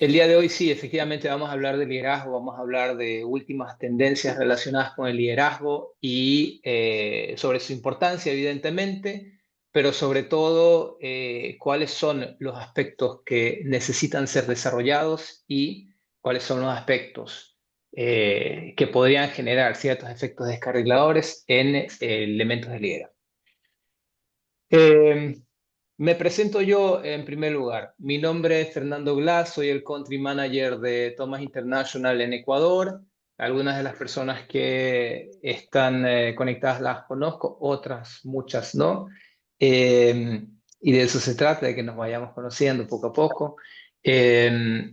El día de hoy sí, efectivamente vamos a hablar de liderazgo, vamos a hablar de últimas tendencias relacionadas con el liderazgo y sobre su importancia, evidentemente, pero sobre todo cuáles son los aspectos que necesitan ser desarrollados y cuáles son los aspectos que podrían generar ciertos efectos descarriladores en elementos de liderazgo. Eh, Me presento yo en primer lugar. Mi nombre es Fernando Glass, soy el Country Manager de Thomas International en Ecuador. Algunas de las personas que están conectadas las conozco, otras muchas no. Y de eso se trata, de que nos vayamos conociendo poco a poco. Eh,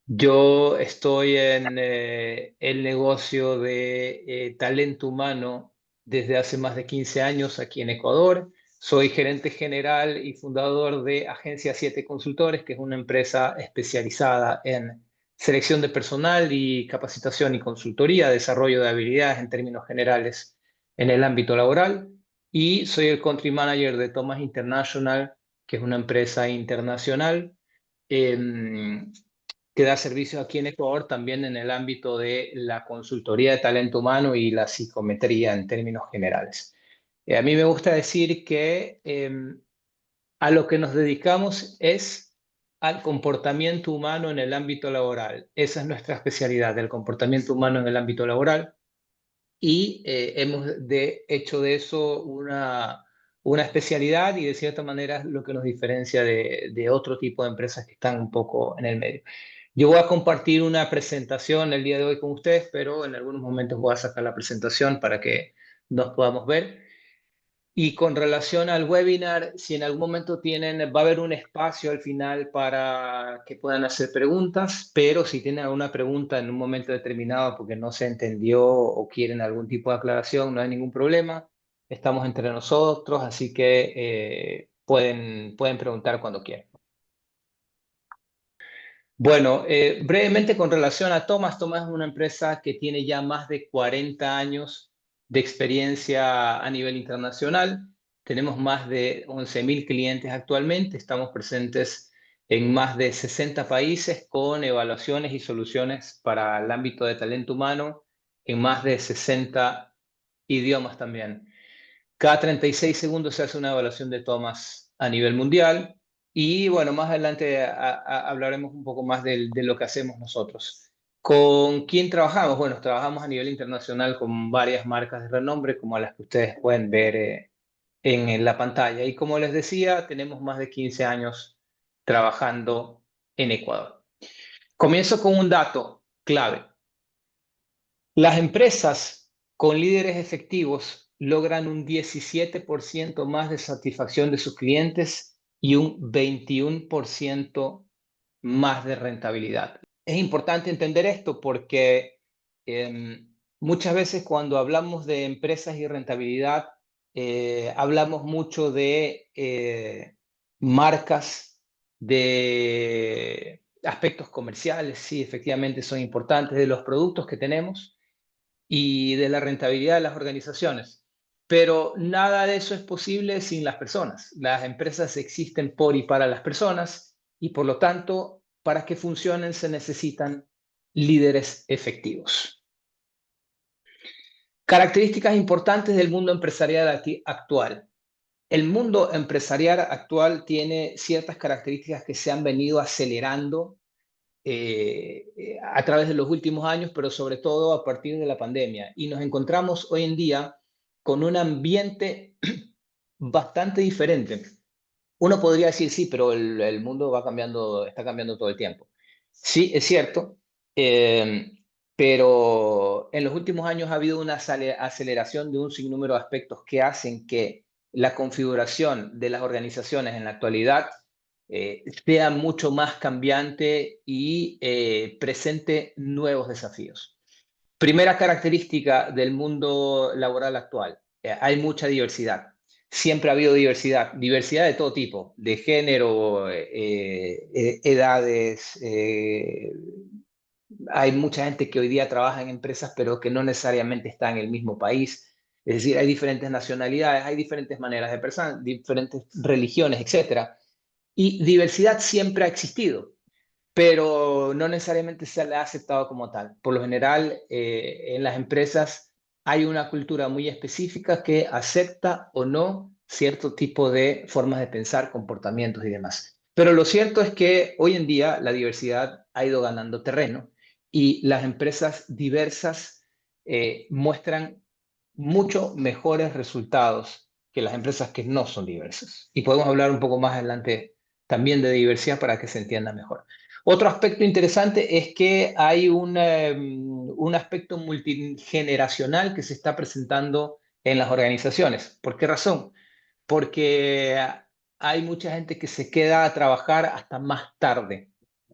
yo estoy en el negocio de talento humano desde hace más de 15 años aquí en Ecuador. Soy gerente general y fundador de Agencia 7 Consultores, que es una empresa especializada en selección de personal y capacitación y consultoría, desarrollo de habilidades en términos generales en el ámbito laboral. Y soy el country manager de Thomas International, que es una empresa internacional. em, que da servicios aquí en Ecuador también en el ámbito de la consultoría de talento humano y la psicometría en términos generales. A mí me gusta decir que a lo que nos dedicamos es al comportamiento humano en el ámbito laboral. Esa es nuestra especialidad, el comportamiento humano en el ámbito laboral. Y hemos hecho de eso una especialidad y de cierta manera es lo que nos diferencia de otro tipo de empresas que están un poco en el medio. Yo voy a compartir una presentación el día de hoy con ustedes, pero en algunos momentos voy a sacar la presentación para que nos podamos ver. Y con relación al webinar, si en algún momento va a haber un espacio al final para que puedan hacer preguntas, pero si tienen alguna pregunta en un momento determinado porque no se entendió o quieren algún tipo de aclaración, no hay ningún problema. Estamos entre nosotros, así que pueden preguntar cuando quieran. Bueno, brevemente con relación a Thomas es una empresa que tiene ya más de 40 años de experiencia a nivel internacional. Tenemos más de 11.000 clientes actualmente. Estamos presentes en más de 60 países con evaluaciones y soluciones para el ámbito de talento humano en más de 60 idiomas también. Cada 36 segundos se hace una evaluación de Thomas a nivel mundial. Y bueno, más adelante hablaremos un poco más de lo que hacemos nosotros. ¿Con quién trabajamos? Bueno, trabajamos a nivel internacional con varias marcas de renombre, como las que ustedes pueden ver en la pantalla. Y como les decía, tenemos más de 15 años trabajando en Ecuador. Comienzo con un dato clave. Las empresas con líderes efectivos logran un 17% más de satisfacción de sus clientes y un 21% más de rentabilidad. Es importante entender esto porque muchas veces cuando hablamos de empresas y rentabilidad, hablamos mucho de marcas, de aspectos comerciales, sí, efectivamente son importantes, de los productos que tenemos y de la rentabilidad de las organizaciones. Pero nada de eso es posible sin las personas. Las empresas existen por y para las personas y por lo tanto, para que funcionen se necesitan líderes efectivos. Características importantes del mundo empresarial actual. El mundo empresarial actual tiene ciertas características que se han venido acelerando a través de los últimos años, pero sobre todo a partir de la pandemia. Y nos encontramos hoy en día con un ambiente bastante diferente. Uno podría decir, sí, pero el mundo va cambiando, está cambiando todo el tiempo. Sí, es cierto, eh, pero en los últimos años ha habido una aceleración de un sinnúmero de aspectos que hacen que la configuración de las organizaciones en la actualidad sea mucho más cambiante y presente nuevos desafíos. Primera característica del mundo laboral actual, hay mucha diversidad. Siempre ha habido diversidad, diversidad de todo tipo, de género, edades. Hay mucha gente que hoy día trabaja en empresas, pero que no necesariamente está en el mismo país. Es decir, hay diferentes nacionalidades, hay diferentes maneras de pensar, diferentes religiones, etcétera. Y diversidad siempre ha existido, pero no necesariamente se le ha aceptado como tal. Por lo general, en las empresas hay una cultura muy específica que acepta o no cierto tipo de formas de pensar, comportamientos y demás. Pero lo cierto es que hoy en día la diversidad ha ido ganando terreno y las empresas diversas muestran mucho mejores resultados que las empresas que no son diversas. Y podemos hablar un poco más adelante también de diversidad para que se entienda mejor. Otro aspecto interesante es que hay un aspecto multigeneracional que se está presentando en las organizaciones. ¿Por qué razón? Porque hay mucha gente que se queda a trabajar hasta más tarde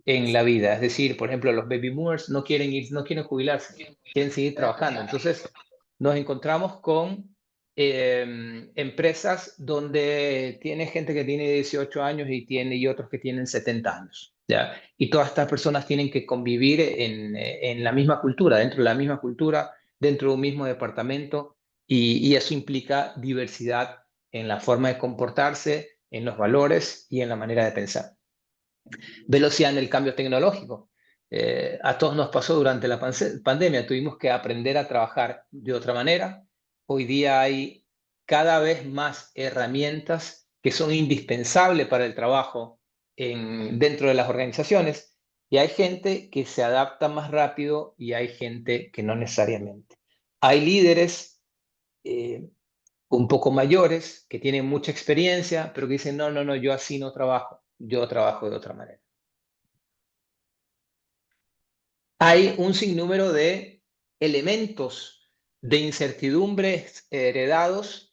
en la vida. Es decir, por ejemplo, los baby boomers no quieren ir, no quieren jubilarse, quieren seguir trabajando. Entonces, nos encontramos con empresas donde tiene gente que tiene 18 años y otros que tienen 70 años. ¿Ya? Y todas estas personas tienen que convivir en la misma cultura, dentro de la misma cultura, dentro de un mismo departamento, y eso implica diversidad en la forma de comportarse, en los valores y en la manera de pensar. Velocidad en el cambio tecnológico. A todos nos pasó durante la pandemia, tuvimos que aprender a trabajar de otra manera. Hoy día hay cada vez más herramientas que son indispensables para el trabajo dentro de las organizaciones, y hay gente que se adapta más rápido y hay gente que no necesariamente. Hay líderes un poco mayores que tienen mucha experiencia, pero que dicen, no, no, no, yo así no trabajo, yo trabajo de otra manera. Hay un sinnúmero de elementos de incertidumbres heredados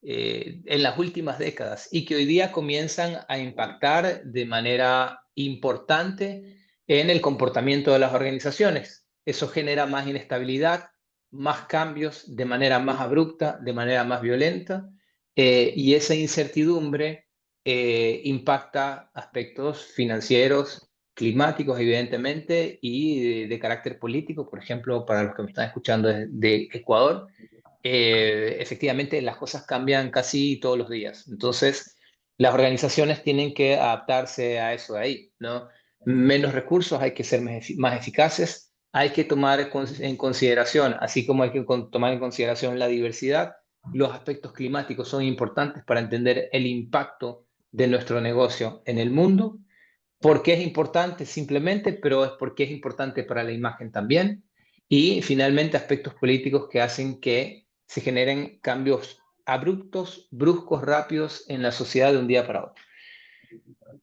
en las últimas décadas y que hoy día comienzan a impactar de manera importante en el comportamiento de las organizaciones. Eso genera más inestabilidad, más cambios de manera más abrupta, de manera más violenta, y esa incertidumbre impacta aspectos financieros, climáticos, evidentemente, y de carácter político. Por ejemplo, para los que me están escuchando de Ecuador, efectivamente las cosas cambian casi todos los días. Entonces, las organizaciones tienen que adaptarse a eso de ahí, ¿no? Menos recursos, hay que ser más eficaces, hay que tomar en consideración, así como hay que tomar en consideración la diversidad, los aspectos climáticos son importantes para entender el impacto de nuestro negocio en el mundo. ¿Por qué es importante? Simplemente, pero es porque es importante para la imagen también. Y finalmente aspectos políticos que hacen que se generen cambios abruptos, bruscos, rápidos en la sociedad de un día para otro.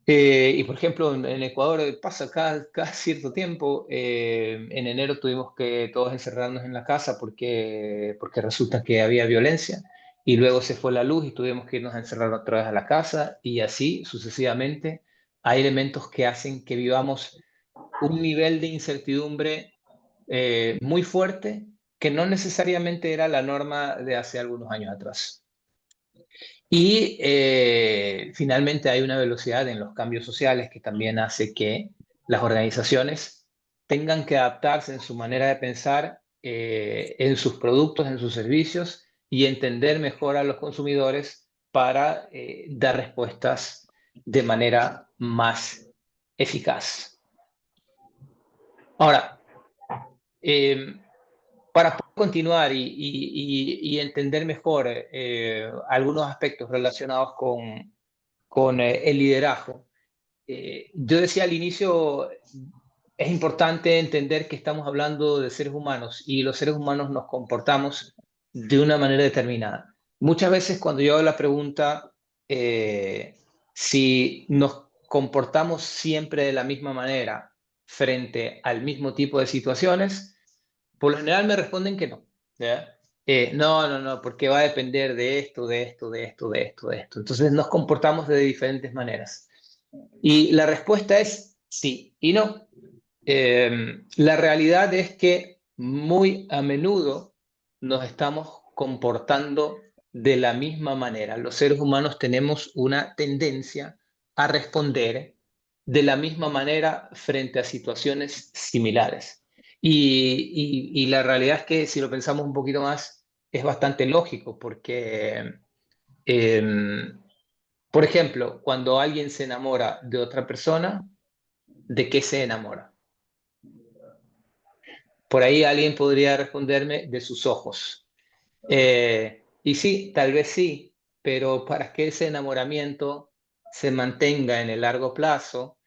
Y por ejemplo, en Ecuador pasa cada cierto tiempo. En enero tuvimos que todos encerrarnos en la casa porque resulta que había violencia, y luego se fue la luz y tuvimos que irnos a encerrar otra vez a la casa, y así sucesivamente. Hay elementos que hacen que vivamos un nivel de incertidumbre muy fuerte, que no necesariamente era la norma de hace algunos años atrás. Y finalmente hay una velocidad en los cambios sociales que también hace que las organizaciones tengan que adaptarse en su manera de pensar, en sus productos, en sus servicios, y entender mejor a los consumidores para dar respuestas de manera más eficaz. Ahora, eh, para poder continuar y entender mejor algunos aspectos relacionados con el liderazgo, yo decía al inicio, es importante entender que estamos hablando de seres humanos y los seres humanos nos comportamos de una manera determinada. Muchas veces cuando yo hago la pregunta si nos comportamos siempre de la misma manera frente al mismo tipo de situaciones, por lo general me responden que no. ¿Ya? No, no, no, porque va a depender de esto, de esto, de esto, de esto, de esto. Entonces nos comportamos de diferentes maneras. Y la respuesta es sí y no. La realidad es que muy a menudo nos estamos comportando de la misma manera. Los seres humanos tenemos una tendencia a responder de la misma manera frente a situaciones similares. Y la realidad es que si lo pensamos un poquito más, es bastante lógico, porque, por ejemplo, cuando alguien se enamora de otra persona, ¿de qué se enamora? Por ahí alguien podría responderme de sus ojos. Y sí, tal vez sí, pero para que ese enamoramiento se mantenga en el largo plazo,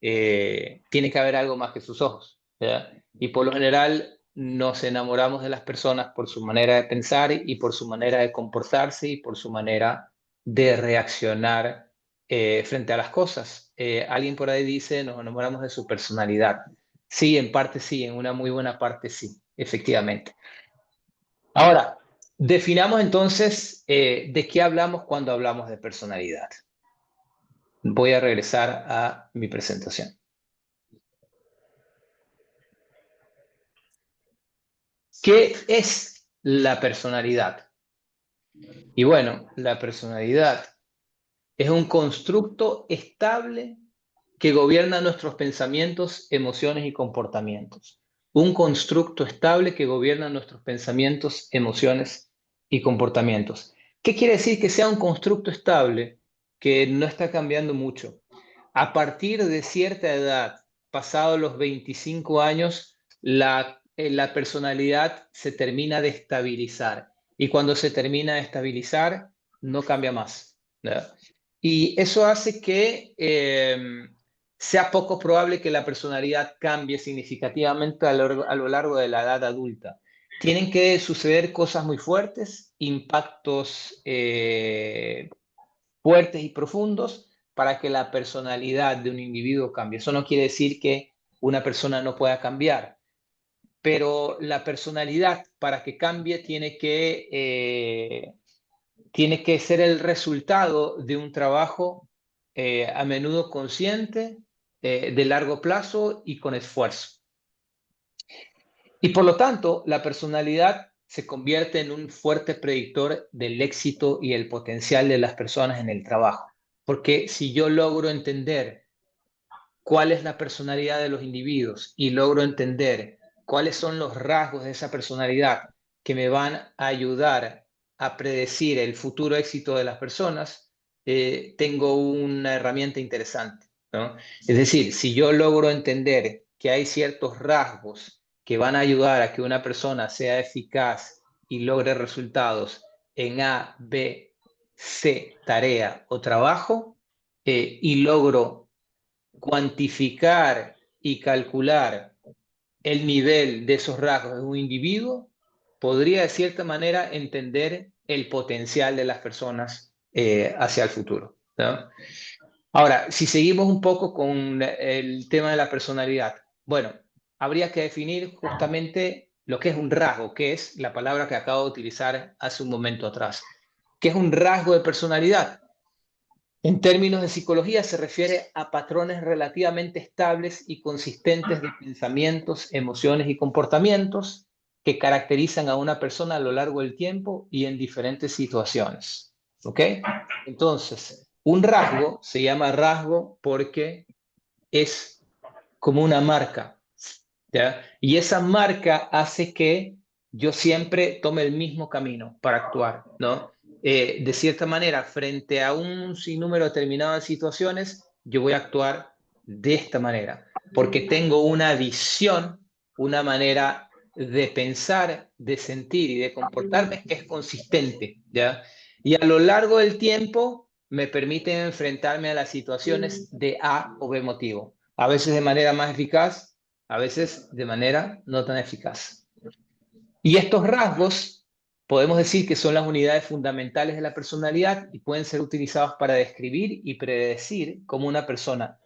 tiene que haber algo más que sus ojos, ¿verdad? Y por lo general nos enamoramos de las personas por su manera de pensar y por su manera de comportarse y por su manera de reaccionar frente a las cosas. Alguien por ahí dice, nos enamoramos de su personalidad. Sí, en parte sí, en una muy buena parte sí, efectivamente. Ahora, definamos entonces de qué hablamos cuando hablamos de personalidad. Voy a regresar a mi presentación. ¿Qué es la personalidad? Y bueno, la personalidad es un constructo estable que gobierna nuestros pensamientos, emociones y comportamientos. Un constructo estable que gobierna nuestros pensamientos, emociones y comportamientos. ¿Qué quiere decir que sea un constructo estable que no está cambiando mucho? A partir de cierta edad, pasados los 25 años, la personalidad se termina de estabilizar. Y cuando se termina de estabilizar, no cambia más, ¿verdad? Y eso hace que sea poco probable que la personalidad cambie significativamente a lo largo de la edad adulta. Tienen que suceder cosas muy fuertes, impactos fuertes y profundos para que la personalidad de un individuo cambie. Eso no quiere decir que una persona no pueda cambiar, pero la personalidad para que cambie tiene que ser el resultado de un trabajo a menudo consciente, de largo plazo y con esfuerzo. Y por lo tanto, la personalidad se convierte en un fuerte predictor del éxito y el potencial de las personas en el trabajo. Porque si yo logro entender cuál es la personalidad de los individuos y logro entender cuáles son los rasgos de esa personalidad que me van a ayudar a predecir el futuro éxito de las personas, tengo una herramienta interesante, ¿no? Es decir, si yo logro entender que hay ciertos rasgos que van a ayudar a que una persona sea eficaz y logre resultados en A, B, C, tarea o trabajo, y logro cuantificar y calcular el nivel de esos rasgos de un individuo, podría de cierta manera entender el potencial de las personas hacia el futuro, ¿no? Ahora, si seguimos un poco con el tema de la personalidad, bueno, habría que definir justamente lo que es un rasgo, que es la palabra que acabo de utilizar hace un momento atrás. ¿Qué es un rasgo de personalidad? En términos de psicología se refiere a patrones relativamente estables y consistentes de pensamientos, emociones y comportamientos que caracterizan a una persona a lo largo del tiempo y en diferentes situaciones. ¿Ok? Entonces, un rasgo se llama rasgo porque es como una marca, ¿ya? Y esa marca hace que yo siempre tome el mismo camino para actuar, ¿no? De cierta manera, frente a un sinnúmero determinado de situaciones, yo voy a actuar de esta manera, porque tengo una visión, una manera de pensar, de sentir y de comportarme que es consistente, ¿ya? Y a lo largo del tiempo me permite enfrentarme a las situaciones de A o B motivo, a veces de manera más eficaz, a veces de manera no tan eficaz. Y estos rasgos podemos decir que son las unidades fundamentales de la personalidad y pueden ser utilizados para describir y predecir cómo una persona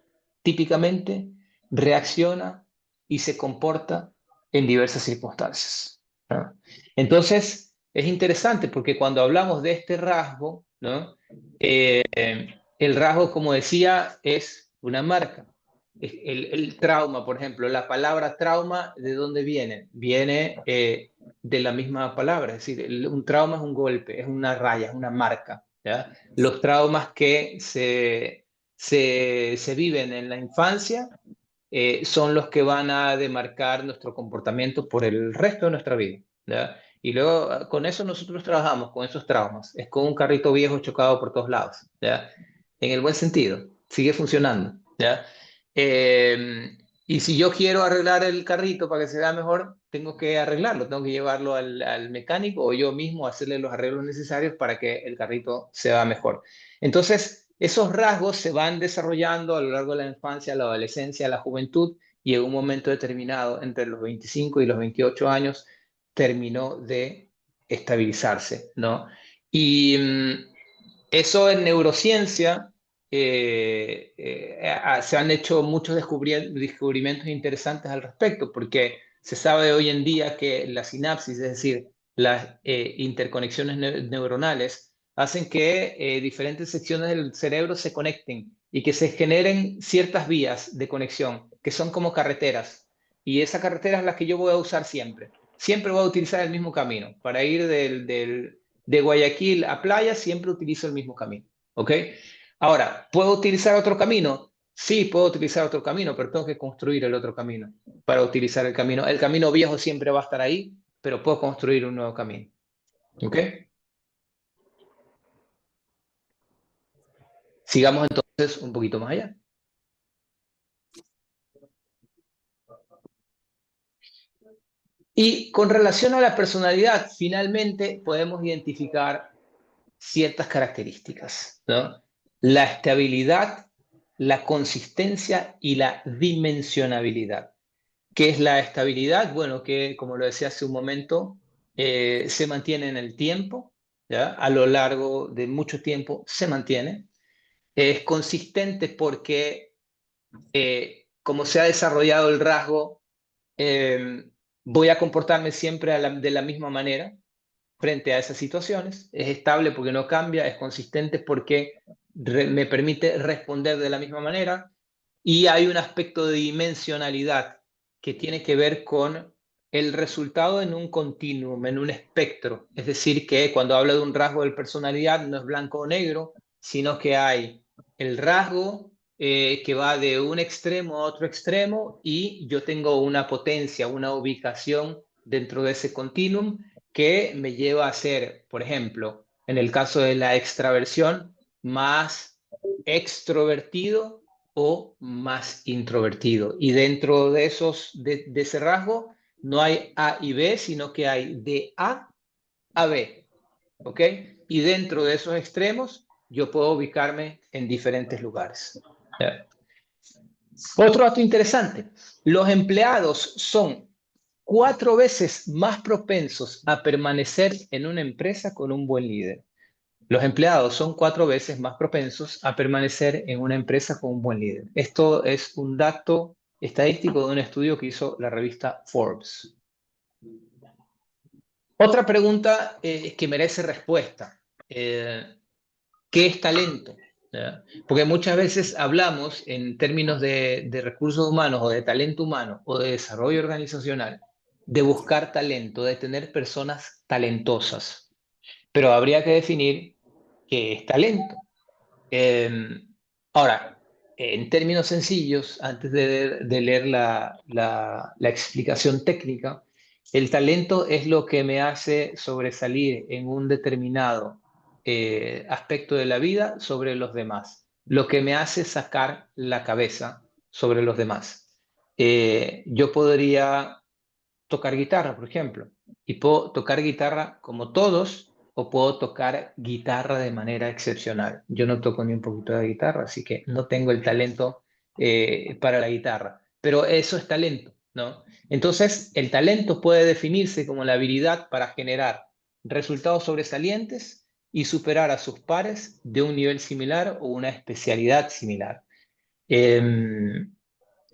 típicamente reacciona y se comporta en diversas circunstancias, ¿no? Entonces, es interesante porque cuando hablamos de este rasgo, ¿no? El rasgo, como decía, es una marca. El trauma, por ejemplo, la palabra trauma, ¿de dónde viene? Viene de la misma palabra, es decir, un trauma es un golpe, es una raya, es una marca, ¿ya? Los traumas que se viven en la infancia son los que van a demarcar nuestro comportamiento por el resto de nuestra vida, ¿ya? Y luego con eso nosotros trabajamos, con esos traumas. Es como un carrito viejo chocado por todos lados, ¿ya? En el buen sentido, sigue funcionando, ¿ya? Y si yo quiero arreglar el carrito para que se vea mejor, tengo que arreglarlo, tengo que llevarlo al mecánico o yo mismo hacerle los arreglos necesarios para que el carrito se vea mejor. Entonces, esos rasgos se van desarrollando a lo largo de la infancia, la adolescencia, la juventud y en un momento determinado, entre los 25 y los 28 años, terminó de estabilizarse, ¿no? Y eso en neurociencia se han hecho muchos descubrimientos interesantes al respecto, porque se sabe hoy en día que la sinapsis, es decir, las interconexiones neuronales, hacen que diferentes secciones del cerebro se conecten y que se generen ciertas vías de conexión, que son como carreteras. Y esa carretera es la que yo voy a usar siempre. Siempre voy a utilizar el mismo camino. Para ir de Guayaquil a Playa, siempre utilizo el mismo camino. ¿Ok? Ahora, ¿puedo utilizar otro camino? Sí, puedo utilizar otro camino, pero tengo que construir el otro camino para utilizar el camino. El camino viejo siempre va a estar ahí, pero puedo construir un nuevo camino. ¿Ok? Sigamos entonces un poquito más allá. Y con relación a la personalidad, finalmente podemos identificar ciertas características, ¿no? La estabilidad, la consistencia y la dimensionabilidad. ¿Qué es la estabilidad? Bueno, que como lo decía hace un momento, se mantiene en el tiempo, ¿ya? A lo largo de mucho tiempo se mantiene. Es consistente porque como se ha desarrollado el rasgo, eh, voy a comportarme siempre de la misma manera frente a esas situaciones. Es estable porque no cambia, es consistente porque me permite responder de la misma manera. Y hay un aspecto de dimensionalidad que tiene que ver con el resultado en un continuum, en un espectro. Es decir, que cuando hablo de un rasgo de personalidad no es blanco o negro, sino que hay el rasgo que va de un extremo a otro extremo y yo tengo una potencia, una ubicación dentro de ese continuum que me lleva a ser, por ejemplo, en el caso de la extraversión, más extrovertido o más introvertido. Y dentro de de ese rasgo, no hay A y B, sino que hay de A a B. ¿Ok? Y dentro de esos extremos, yo puedo ubicarme en diferentes lugares. ¿Ya? Otro dato interesante, los empleados son 4 veces más propensos a permanecer en una empresa con un buen líder. Los empleados son 4 veces más propensos a permanecer en una empresa con un buen líder. Esto es un dato estadístico de un estudio que hizo la revista Forbes. Otra pregunta que merece respuesta. ¿Qué es talento? ¿Ya? Porque muchas veces hablamos en términos de recursos humanos o de talento humano o de desarrollo organizacional, de buscar talento, de tener personas talentosas. Pero habría que definir qué es talento. Eh, Ahora, en términos sencillos, antes de leer la explicación técnica, el talento es lo que me hace sobresalir en un determinado aspecto de la vida sobre los demás, lo que me hace sacar la cabeza sobre los demás. Yo podría tocar guitarra, por ejemplo, y puedo tocar guitarra como todos o puedo tocar guitarra de manera excepcional. Yo no toco ni un poquito de guitarra, así que no tengo el talento para la guitarra, pero eso es talento, ¿no? Entonces, el talento puede definirse como la habilidad para generar resultados sobresalientes y superar a sus pares de un nivel similar o una especialidad similar. Em,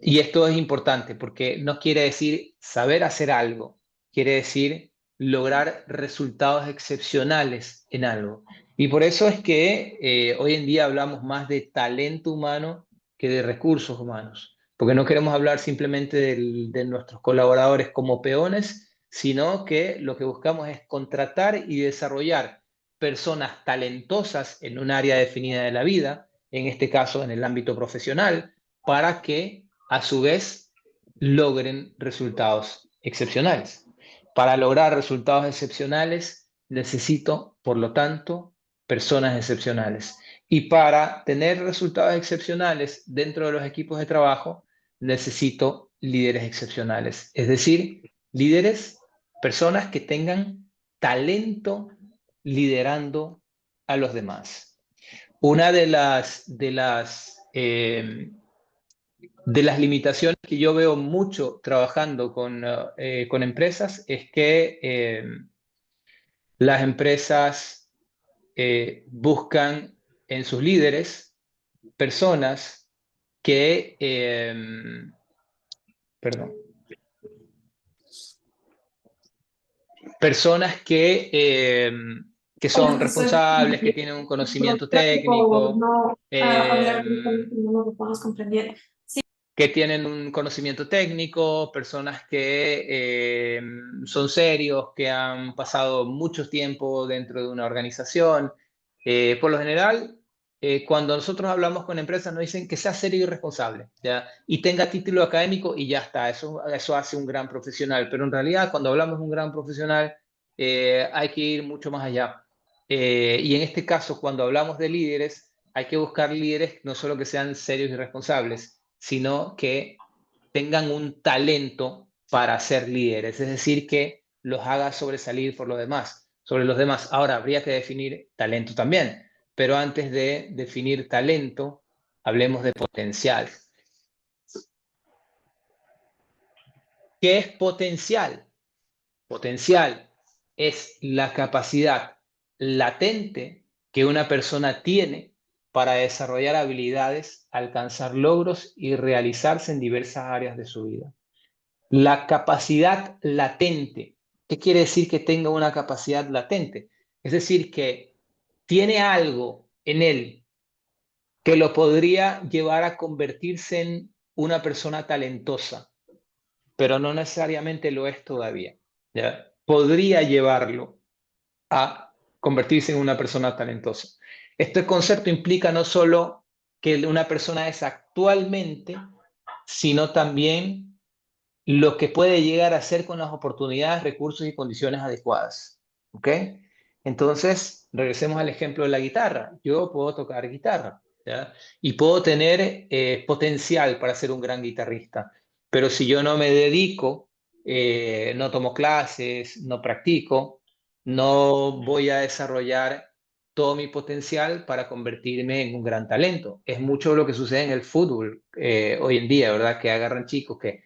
y esto es importante porque no quiere decir saber hacer algo, quiere decir lograr resultados excepcionales en algo. Y por eso es que hoy en día hablamos más de talento humano que de recursos humanos, porque no queremos hablar simplemente de nuestros colaboradores como peones, sino que lo que buscamos es contratar y desarrollar personas talentosas en un área definida de la vida, en este caso en el ámbito profesional, para que a su vez logren resultados excepcionales. Para lograr resultados excepcionales necesito, por lo tanto, personas excepcionales. Y para tener resultados excepcionales dentro de los equipos de trabajo, necesito líderes excepcionales. Es decir, líderes, personas que tengan talento liderando a los demás. Una de las limitaciones que yo veo mucho trabajando con empresas es que las empresas buscan en sus líderes personas que, perdón, personas que Hola, son profesor. responsables, que tienen un conocimiento Gracias por técnico, no eh, hablar directamente, no lo podemos comprender. que tienen un conocimiento técnico, personas que son serios, que han pasado mucho tiempo dentro de una organización. Por lo general, cuando nosotros hablamos con empresas, nos dicen que sea serio y responsable, ¿ya? Y tenga título académico y ya está. Eso hace un gran profesional. Pero en realidad, cuando hablamos de un gran profesional, hay que ir mucho más allá. Y en este caso, cuando hablamos de líderes, hay que buscar líderes no solo que sean serios y responsables, sino que tengan un talento para ser líderes, es decir, que los haga sobresalir por los demás, sobre los demás. Ahora, habría que definir talento también, pero antes de definir talento, hablemos de potencial. ¿Qué es potencial? Potencial es la capacidad latente que una persona tiene para desarrollar habilidades, alcanzar logros y realizarse en diversas áreas de su vida. La capacidad latente. ¿Qué quiere decir que tenga una capacidad latente? Es decir, que tiene algo en él que lo podría llevar a convertirse en una persona talentosa, pero no necesariamente lo es todavía. ¿Ya? Podría llevarlo a convertirse en una persona talentosa. Este concepto implica no solo que una persona es actualmente, sino también lo que puede llegar a hacer con las oportunidades, recursos y condiciones adecuadas. ¿Ok? Entonces, regresemos al ejemplo de la guitarra. Yo puedo tocar guitarra, ¿ya? Y puedo tener potencial para ser un gran guitarrista, pero si yo no me dedico, no tomo clases, no practico, no voy a desarrollar todo mi potencial para convertirme en un gran talento. Es mucho lo que sucede en el fútbol hoy en día, ¿verdad? Que agarran chicos que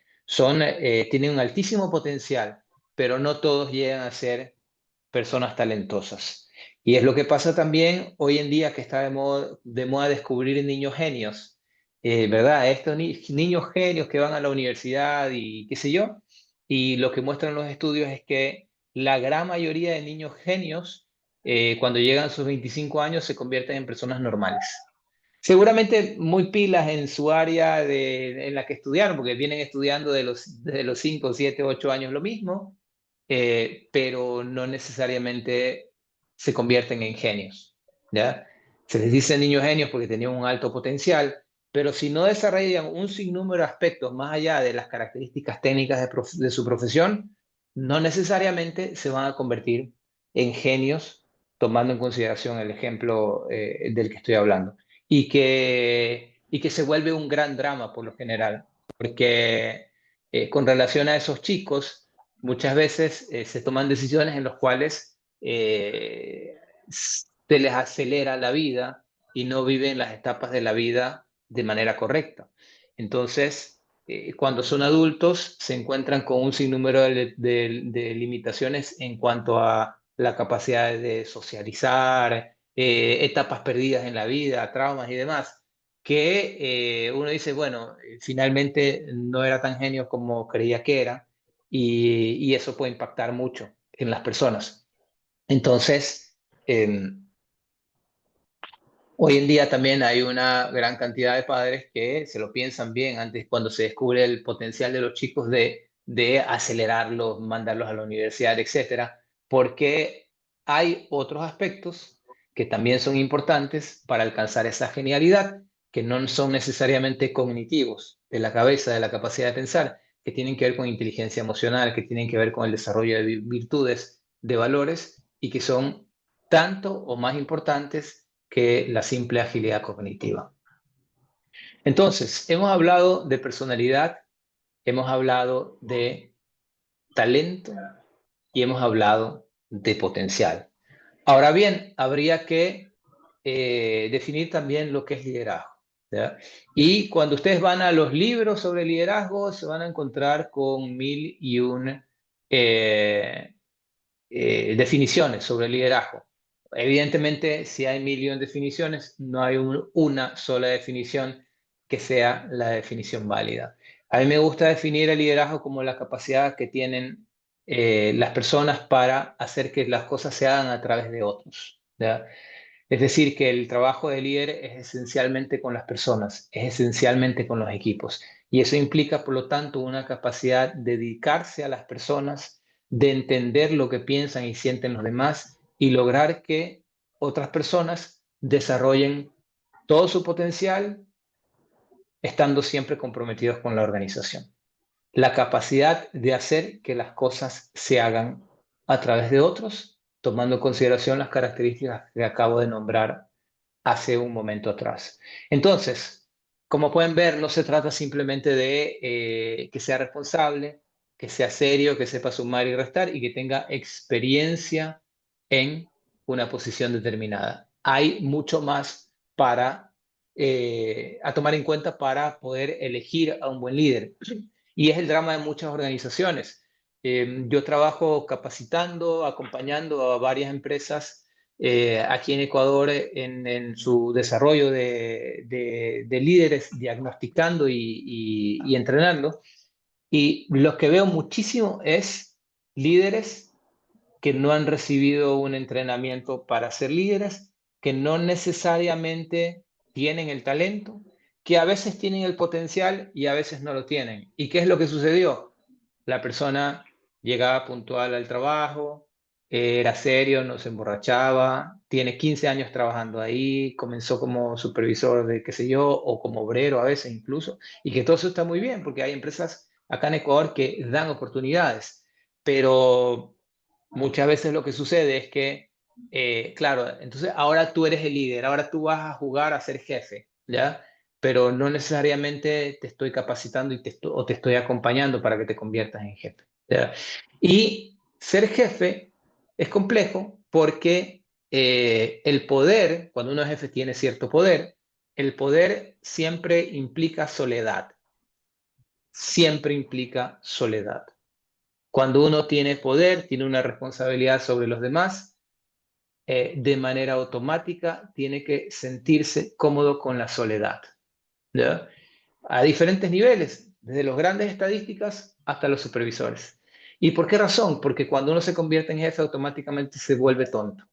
tienen un altísimo potencial, pero no todos llegan a ser personas talentosas. Y es lo que pasa también hoy en día que está de moda descubrir niños genios, ¿verdad? Estos niños genios que van a la universidad y qué sé yo, y lo que muestran los estudios es que la gran mayoría de niños genios, cuando llegan a sus 25 años, se convierten en personas normales. Seguramente muy pilas en su área en la que estudiaron, porque vienen estudiando desde los 5 7 8 años lo mismo, pero no necesariamente se convierten en genios, ¿ya? Se les dice niños genios porque tenían un alto potencial, pero si no desarrollan un sinnúmero de aspectos más allá de las características técnicas de su profesión, no necesariamente se van a convertir en genios, tomando en consideración el ejemplo del que estoy hablando y que se vuelve un gran drama por lo general, porque con relación a esos chicos, muchas veces se toman decisiones en las cuales se les acelera la vida y no viven las etapas de la vida de manera correcta. Entonces, cuando son adultos, se encuentran con un sinnúmero de limitaciones en cuanto a la capacidad de socializar, etapas perdidas en la vida, traumas y demás, que uno dice, bueno, finalmente no era tan genio como creía que era, y eso puede impactar mucho en las personas. Entonces, hoy en día también hay una gran cantidad de padres que se lo piensan bien antes cuando se descubre el potencial de los chicos de acelerarlos, mandarlos a la universidad, etcétera, porque hay otros aspectos que también son importantes para alcanzar esa genialidad, que no son necesariamente cognitivos de la cabeza, de la capacidad de pensar, que tienen que ver con inteligencia emocional, que tienen que ver con el desarrollo de virtudes, de valores y que son tanto o más importantes que la simple agilidad cognitiva. Entonces, hemos hablado de personalidad, hemos hablado de talento y hemos hablado de potencial. Ahora bien, habría que definir también lo que es liderazgo, ¿ya? Y cuando ustedes van a los libros sobre liderazgo, se van a encontrar con 1001 definiciones sobre liderazgo. Evidentemente, si hay 1001 definiciones, no hay una sola definición que sea la definición válida. A mí me gusta definir el liderazgo como la capacidad que tienen las personas para hacer que las cosas se hagan a través de otros, ¿ya? Es decir, que el trabajo de líder es esencialmente con las personas, es esencialmente con los equipos. Y eso implica, por lo tanto, una capacidad de dedicarse a las personas, de entender lo que piensan y sienten los demás y lograr que otras personas desarrollen todo su potencial, estando siempre comprometidos con la organización. La capacidad de hacer que las cosas se hagan a través de otros, tomando en consideración las características que acabo de nombrar hace un momento atrás. Entonces, como pueden ver, no se trata simplemente de que sea responsable, que sea serio, que sepa sumar y restar y que tenga experiencia en una posición determinada. Hay mucho más a tomar en cuenta para poder elegir a un buen líder. Y es el drama de muchas organizaciones. Yo trabajo capacitando, acompañando a varias empresas aquí en Ecuador en su desarrollo de líderes, diagnosticando y entrenando. Y lo que veo muchísimo es líderes que no han recibido un entrenamiento para ser líderes, que no necesariamente tienen el talento, que a veces tienen el potencial y a veces no lo tienen. ¿Y qué es lo que sucedió? La persona llegaba puntual al trabajo, era serio, no se emborrachaba, tiene 15 años trabajando ahí, comenzó como supervisor de qué sé yo, o como obrero a veces incluso, y que todo eso está muy bien, porque hay empresas acá en Ecuador que dan oportunidades, pero muchas veces lo que sucede es que, claro, entonces ahora tú eres el líder, ahora tú vas a jugar a ser jefe, ¿ya? Pero no necesariamente te estoy capacitando o te estoy acompañando para que te conviertas en jefe, ¿ya? Y ser jefe es complejo porque el poder, cuando uno es jefe tiene cierto poder, el poder siempre implica soledad, siempre implica soledad. Cuando uno tiene poder, tiene una responsabilidad sobre los demás, de manera automática tiene que sentirse cómodo con la soledad, ¿ya? A diferentes niveles, desde los grandes estadísticas hasta los supervisores. ¿Y por qué razón? Porque cuando uno se convierte en jefe automáticamente se vuelve tonto.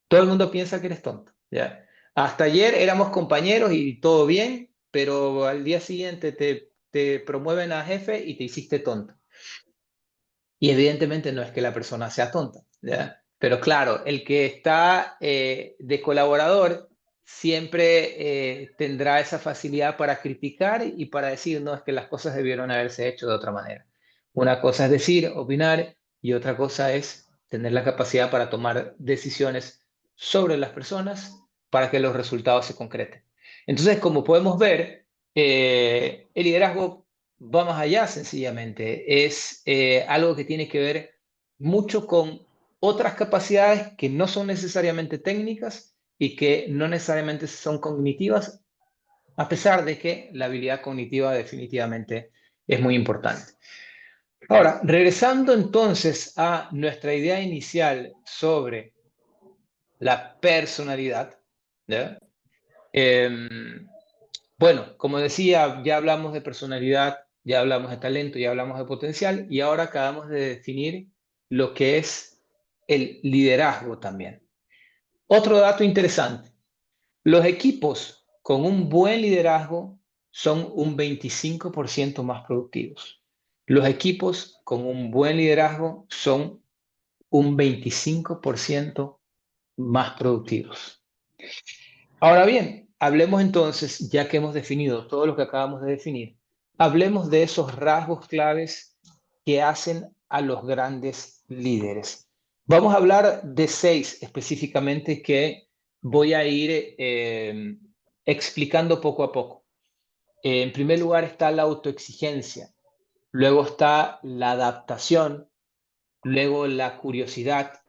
Todo el mundo piensa que eres tonto, ¿ya? Hasta ayer éramos compañeros y todo bien, pero al día siguiente te promueven a jefe y te hiciste tonto. Y evidentemente no es que la persona sea tonta, ¿ya? Pero claro, el que está de colaborador siempre tendrá esa facilidad para criticar y para decir, no, es que las cosas debieron haberse hecho de otra manera. Una cosa es decir, opinar, y otra cosa es tener la capacidad para tomar decisiones sobre las personas para que los resultados se concreten. Entonces, como podemos ver, el liderazgo va más allá sencillamente. Es algo que tiene que ver mucho con otras capacidades que no son necesariamente técnicas y que no necesariamente son cognitivas, a pesar de que la habilidad cognitiva definitivamente es muy importante. Ahora, regresando entonces a nuestra idea inicial sobre la personalidad, ¿ya? Bueno, como decía, ya hablamos de personalidad, ya hablamos de talento, ya hablamos de potencial y ahora acabamos de definir lo que es el liderazgo también. Otro dato interesante, los equipos con un buen liderazgo son un 25% más productivos. Los equipos con un buen liderazgo son un 25% más productivos. Ahora bien, hablemos entonces, ya que hemos definido todo lo que acabamos de definir, hablemos de esos rasgos claves que hacen a los grandes líderes. Vamos a hablar de 6 específicamente que voy a ir explicando poco a poco. En primer lugar está la autoexigencia, luego está la adaptación, luego la curiosidad,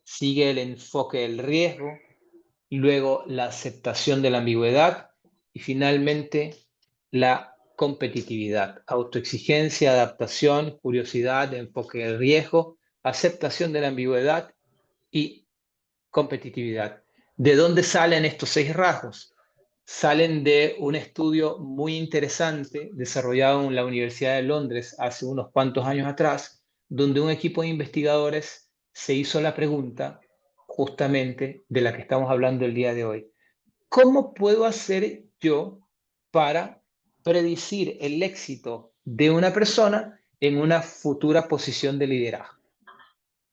sigue el enfoque del riesgo, luego la aceptación de la ambigüedad y finalmente la competitividad. Autoexigencia, adaptación, curiosidad, enfoque del riesgo, aceptación de la ambigüedad y competitividad. ¿De dónde salen estos 6 rasgos? Salen de un estudio muy interesante desarrollado en la Universidad de Londres hace unos cuantos años atrás, donde un equipo de investigadores se hizo la pregunta justamente de la que estamos hablando el día de hoy. ¿Cómo puedo hacer yo para predecir el éxito de una persona en una futura posición de liderazgo?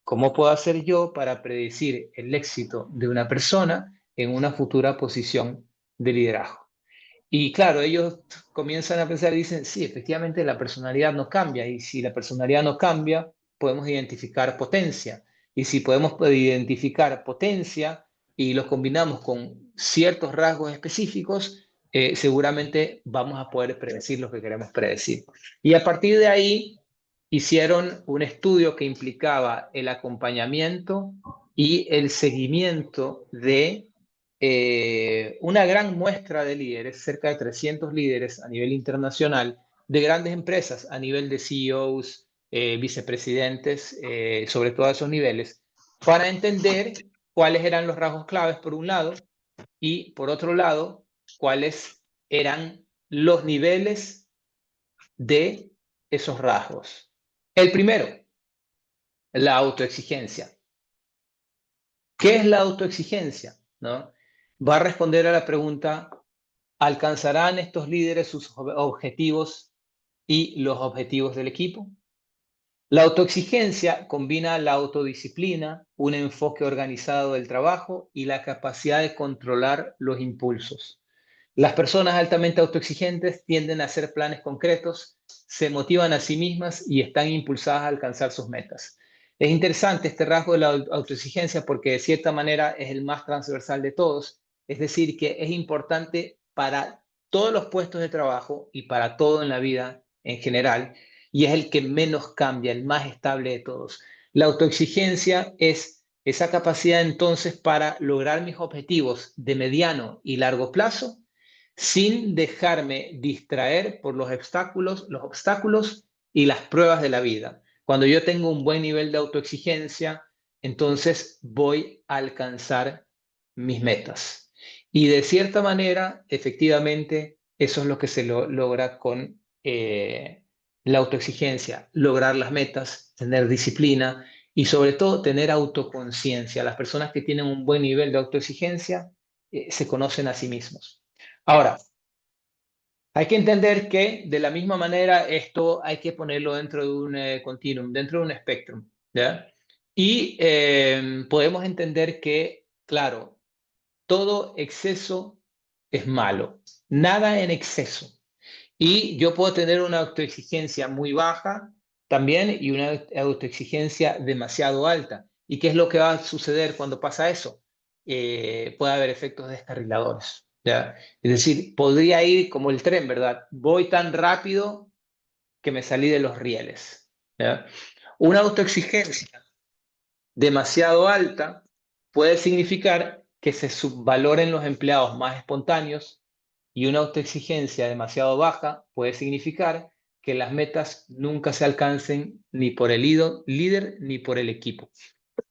¿Cómo puedo hacer yo para predecir el éxito de una persona en una futura posición de liderazgo? Y claro, ellos comienzan a pensar y dicen, sí, efectivamente la personalidad no cambia, y si la personalidad no cambia, podemos identificar potencia. Y si podemos identificar potencia y los combinamos con ciertos rasgos específicos, seguramente vamos a poder predecir lo que queremos predecir. Y a partir de ahí hicieron un estudio que implicaba el acompañamiento y el seguimiento de una gran muestra de líderes, cerca de 300 líderes a nivel internacional, de grandes empresas, a nivel de CEOs, vicepresidentes, sobre todo a esos niveles, para entender cuáles eran los rasgos claves, por un lado, y por otro lado, cuáles eran los niveles de esos rasgos. El primero, la autoexigencia. ¿Qué es la autoexigencia? ¿No? Va a responder a la pregunta, ¿alcanzarán estos líderes sus objetivos y los objetivos del equipo? La autoexigencia combina la autodisciplina, un enfoque organizado del trabajo y la capacidad de controlar los impulsos. Las personas altamente autoexigentes tienden a hacer planes concretos, se motivan a sí mismas y están impulsadas a alcanzar sus metas. Es interesante este rasgo de la autoexigencia porque de cierta manera es el más transversal de todos, es decir, que es importante para todos los puestos de trabajo y para todo en la vida en general, y es el que menos cambia, el más estable de todos. La autoexigencia es esa capacidad entonces para lograr mis objetivos de mediano y largo plazo sin dejarme distraer por los obstáculos y las pruebas de la vida. Cuando yo tengo un buen nivel de autoexigencia, entonces voy a alcanzar mis metas. Y de cierta manera, efectivamente, eso es lo que se logra con la autoexigencia, lograr las metas, tener disciplina y sobre todo tener autoconciencia. Las personas que tienen un buen nivel de autoexigencia se conocen a sí mismos. Ahora, hay que entender que de la misma manera esto hay que ponerlo dentro de un continuum, dentro de un espectro, ¿ya? Y podemos entender que, claro, todo exceso es malo, nada en exceso. Y yo puedo tener una autoexigencia muy baja también y una autoexigencia demasiado alta. ¿Y qué es lo que va a suceder cuando pasa eso? Puede haber efectos descarriladores, ¿ya? Es decir, podría ir como el tren, ¿verdad? Voy tan rápido que me salí de los rieles, ¿ya? Una autoexigencia demasiado alta puede significar que se subvaloren los empleados más espontáneos, y una autoexigencia demasiado baja puede significar que las metas nunca se alcancen ni por el líder ni por el equipo.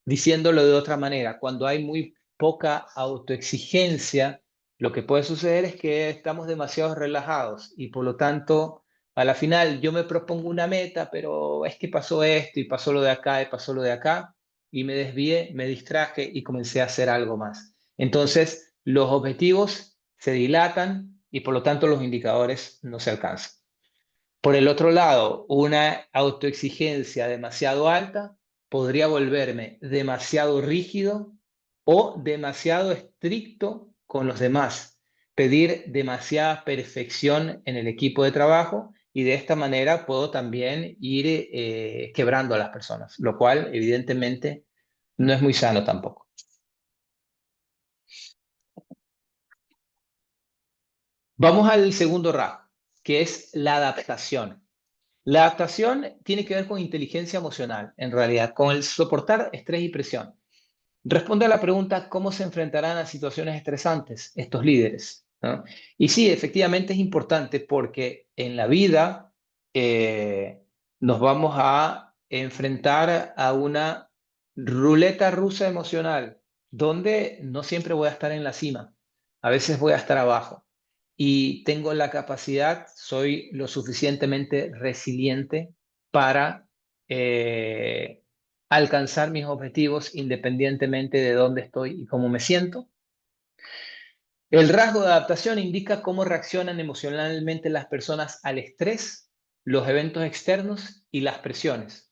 Diciéndolo de otra manera, cuando hay muy poca autoexigencia, lo que puede suceder es que estamos demasiado relajados y por lo tanto, a la final yo me propongo una meta, pero es que pasó esto y pasó lo de acá y pasó lo de acá y me desvié, me distraje y comencé a hacer algo más. Entonces, los objetivos se dilatan y por lo tanto los indicadores no se alcanzan. Por el otro lado, una autoexigencia demasiado alta podría volverme demasiado rígido o demasiado estricto con los demás, pedir demasiada perfección en el equipo de trabajo y de esta manera puedo también ir quebrando a las personas, lo cual evidentemente no es muy sano tampoco. Vamos al segundo rasgo, que es la adaptación. La adaptación tiene que ver con inteligencia emocional, en realidad, con el soportar estrés y presión. Responde a la pregunta, ¿cómo se enfrentarán a situaciones estresantes estos líderes? ¿No? Y sí, efectivamente es importante porque en la vida nos vamos a enfrentar a una ruleta rusa emocional, donde no siempre voy a estar en la cima, a veces voy a estar abajo. Y tengo la capacidad, soy lo suficientemente resiliente para alcanzar mis objetivos independientemente de dónde estoy y cómo me siento. El rasgo de adaptación indica cómo reaccionan emocionalmente las personas al estrés, los eventos externos y las presiones.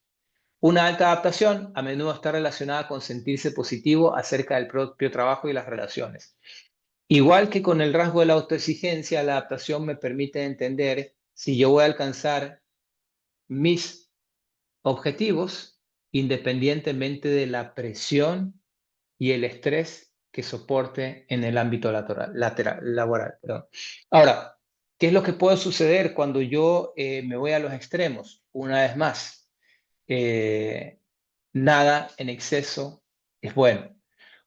Una alta adaptación a menudo está relacionada con sentirse positivo acerca del propio trabajo y las relaciones. Igual que con el rasgo de la autoexigencia, la adaptación me permite entender si yo voy a alcanzar mis objetivos independientemente de la presión y el estrés que soporte en el ámbito laboral. Perdón. Ahora, ¿qué es lo que puede suceder cuando yo me voy a los extremos? Una vez más, eh, nada en exceso es bueno.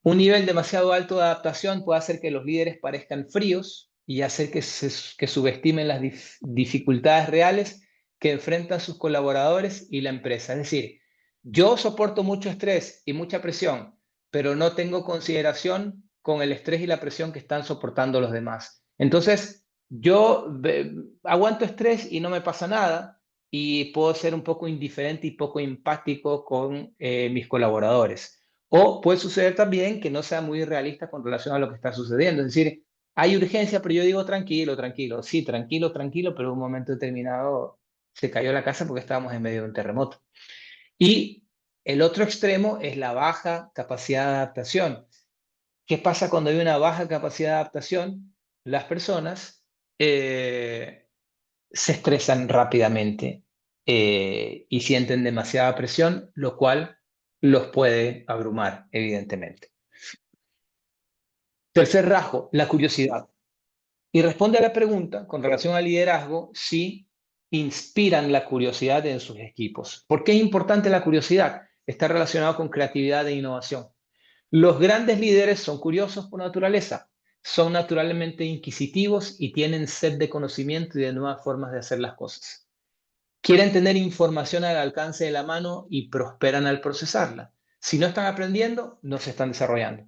Un nivel demasiado alto de adaptación puede hacer que los líderes parezcan fríos y hacer que subestimen las dificultades reales que enfrentan sus colaboradores y la empresa. Es decir, yo soporto mucho estrés y mucha presión, pero no tengo consideración con el estrés y la presión que están soportando los demás. Entonces, yo aguanto estrés y no me pasa nada, y puedo ser un poco indiferente y poco empático con mis colaboradores. O puede suceder también que no sea muy realista con relación a lo que está sucediendo. Es decir, hay urgencia, pero yo digo tranquilo, tranquilo. Sí, tranquilo, tranquilo, pero en un momento determinado se cayó la casa porque estábamos en medio de un terremoto. Y el otro extremo es la baja capacidad de adaptación. ¿Qué pasa cuando hay una baja capacidad de adaptación? Las personas se estresan rápidamente y sienten demasiada presión, lo cual los puede abrumar, evidentemente. Tercer rasgo, la curiosidad. Y responde a la pregunta con relación al liderazgo si inspiran la curiosidad en sus equipos. ¿Por qué es importante la curiosidad? Está relacionado con creatividad e innovación. Los grandes líderes son curiosos por naturaleza, son naturalmente inquisitivos y tienen sed de conocimiento y de nuevas formas de hacer las cosas. Quieren tener información al alcance de la mano y prosperan al procesarla. Si no están aprendiendo, no se están desarrollando.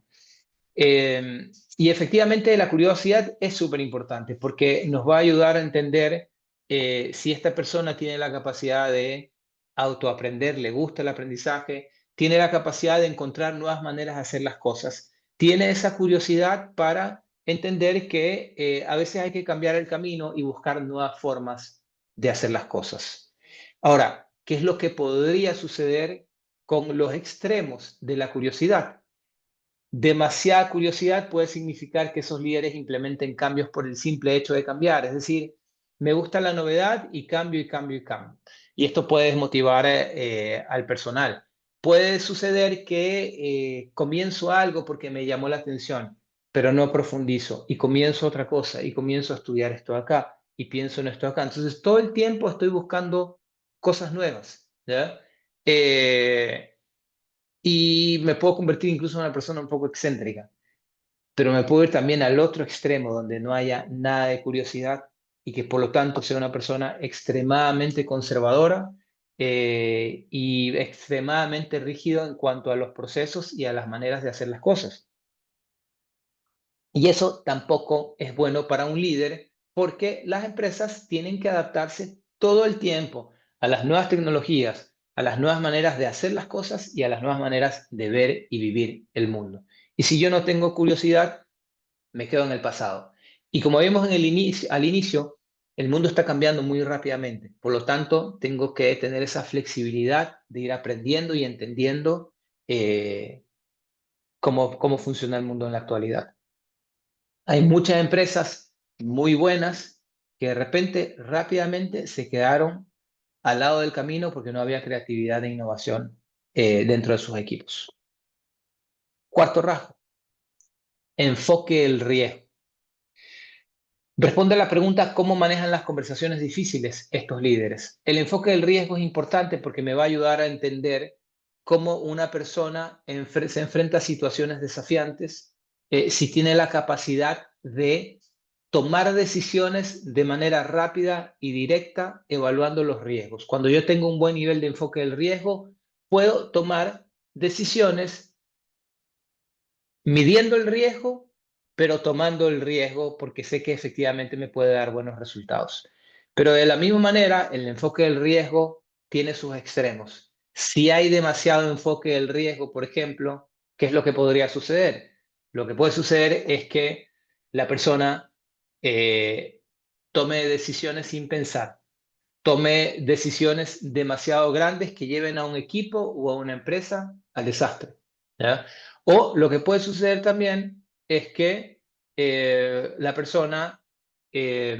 Y efectivamente la curiosidad es súper importante porque nos va a ayudar a entender si esta persona tiene la capacidad de autoaprender, le gusta el aprendizaje, tiene la capacidad de encontrar nuevas maneras de hacer las cosas, tiene esa curiosidad para entender que a veces hay que cambiar el camino y buscar nuevas formas de hacer las cosas. Ahora, ¿qué es lo que podría suceder con los extremos de la curiosidad? Demasiada curiosidad puede significar que esos líderes implementen cambios por el simple hecho de cambiar. Es decir, me gusta la novedad y cambio y cambio y cambio. Y esto puede desmotivar al personal. Puede suceder que comienzo algo porque me llamó la atención, pero no profundizo y comienzo otra cosa y comienzo a estudiar esto acá y pienso en esto acá. Entonces, todo el tiempo estoy buscando cosas nuevas, ¿ya? Y me puedo convertir incluso en una persona un poco excéntrica, pero me puedo ir también al otro extremo donde no haya nada de curiosidad y que por lo tanto sea una persona extremadamente conservadora y extremadamente rígido en cuanto a los procesos y a las maneras de hacer las cosas. Y eso tampoco es bueno para un líder porque las empresas tienen que adaptarse todo el tiempo a las nuevas tecnologías, a las nuevas maneras de hacer las cosas y a las nuevas maneras de ver y vivir el mundo. Y si yo no tengo curiosidad, me quedo en el pasado. Y como vimos al inicio, el mundo está cambiando muy rápidamente. Por lo tanto, tengo que tener esa flexibilidad de ir aprendiendo y entendiendo cómo funciona el mundo en la actualidad. Hay muchas empresas muy buenas que de repente rápidamente se quedaron al lado del camino porque no había creatividad e innovación dentro de sus equipos. Cuarto rasgo, enfoque el riesgo. Responde a la pregunta, ¿cómo manejan las conversaciones difíciles estos líderes? El enfoque del riesgo es importante porque me va a ayudar a entender cómo una persona se enfrenta a situaciones desafiantes, si tiene la capacidad de tomar decisiones de manera rápida y directa, evaluando los riesgos. Cuando yo tengo un buen nivel de enfoque del riesgo, puedo tomar decisiones midiendo el riesgo, pero tomando el riesgo porque sé que efectivamente me puede dar buenos resultados. Pero de la misma manera, el enfoque del riesgo tiene sus extremos. Si hay demasiado enfoque del riesgo, por ejemplo, ¿qué es lo que podría suceder? Lo que puede suceder es que la persona tome decisiones sin pensar, tome decisiones demasiado grandes que lleven a un equipo o a una empresa al desastre, ¿ya? O lo que puede suceder también es que la persona eh,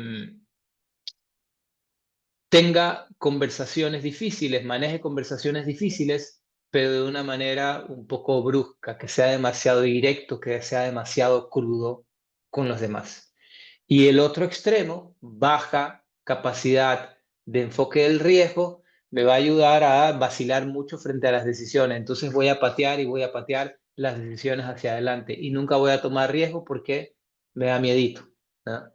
tenga conversaciones difíciles, maneje conversaciones difíciles, pero de una manera un poco brusca, que sea demasiado directo, que sea demasiado crudo con los demás. Y el otro extremo, baja capacidad de enfoque del riesgo, me va a ayudar a vacilar mucho frente a las decisiones. Entonces voy a patear y voy a patear las decisiones hacia adelante y nunca voy a tomar riesgo porque me da miedito, ¿no?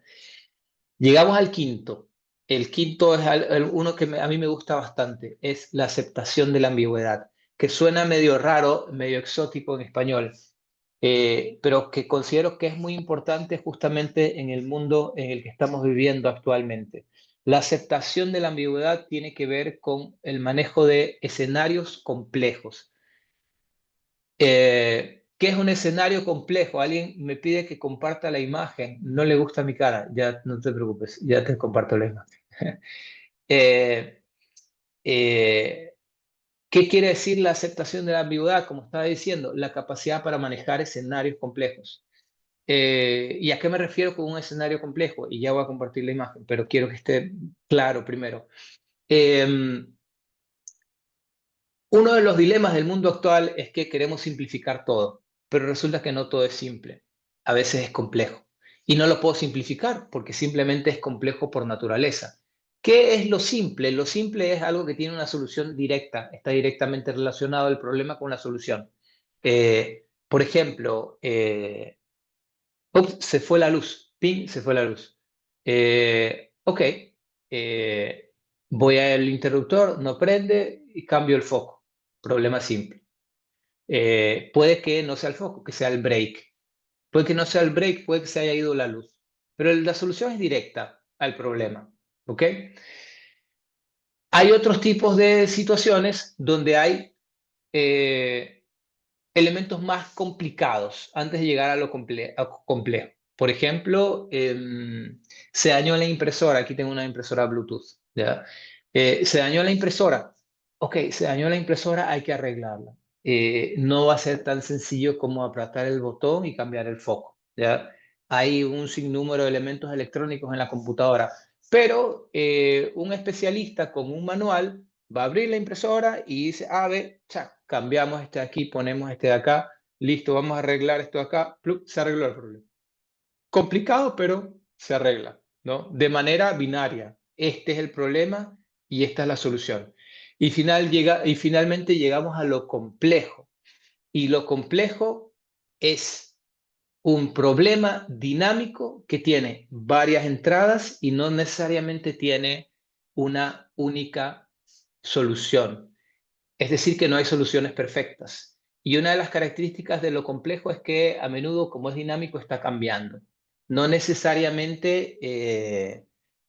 Llegamos al quinto. El quinto es uno que a mí me gusta bastante, es la aceptación de la ambigüedad, que suena medio raro, medio exótico en español, pero que considero que es muy importante justamente en el mundo en el que estamos viviendo actualmente. La aceptación de la ambigüedad tiene que ver con el manejo de escenarios complejos. ¿Qué es un escenario complejo? Alguien me pide que comparta la imagen, no le gusta mi cara, ya no te preocupes, ya te comparto la imagen. Eh, eh, ¿Qué quiere decir la aceptación de la ambigüedad? Como estaba diciendo, la capacidad para manejar escenarios complejos. ¿Y a qué me refiero con un escenario complejo? Y ya voy a compartir la imagen, pero quiero que esté claro primero. Uno de los dilemas del mundo actual es que queremos simplificar todo, pero resulta que no todo es simple. A veces es complejo. Y no lo puedo simplificar porque simplemente es complejo por naturaleza. ¿Qué es lo simple? Lo simple es algo que tiene una solución directa, está directamente relacionado el problema con la solución. Por ejemplo, ups, se fue la luz. Ping, se fue la luz. Ok. eh, Voy al interruptor, no prende y cambio el foco. Problema simple. Puede que no sea el foco, que sea el break. Puede que no sea el break, puede que se haya ido la luz. Pero la solución es directa al problema. ¿Ok? Hay otros tipos de situaciones donde hay eh, elementos más complicados antes de llegar a lo complejo. Por ejemplo, se dañó la impresora. Aquí tengo una impresora Bluetooth, ¿ya? Se dañó la impresora. Ok, se dañó la impresora, hay que arreglarla. No va a ser tan sencillo como apretar el botón y cambiar el foco, ¿ya? Hay un sinnúmero de elementos electrónicos en la computadora, pero un especialista con un manual va a abrir la impresora y dice, a ver, cambiamos este de aquí, ponemos este de acá, listo, vamos a arreglar esto de acá, ¡plup! Se arregló el problema. Complicado, pero se arregla, ¿no? De manera binaria. Este es el problema y esta es la solución. Y finalmente llegamos a lo complejo. Y lo complejo es un problema dinámico que tiene varias entradas y no necesariamente tiene una única solución. Es decir, que no hay soluciones perfectas. Y una de las características de lo complejo es que a menudo, como es dinámico, está cambiando. No necesariamente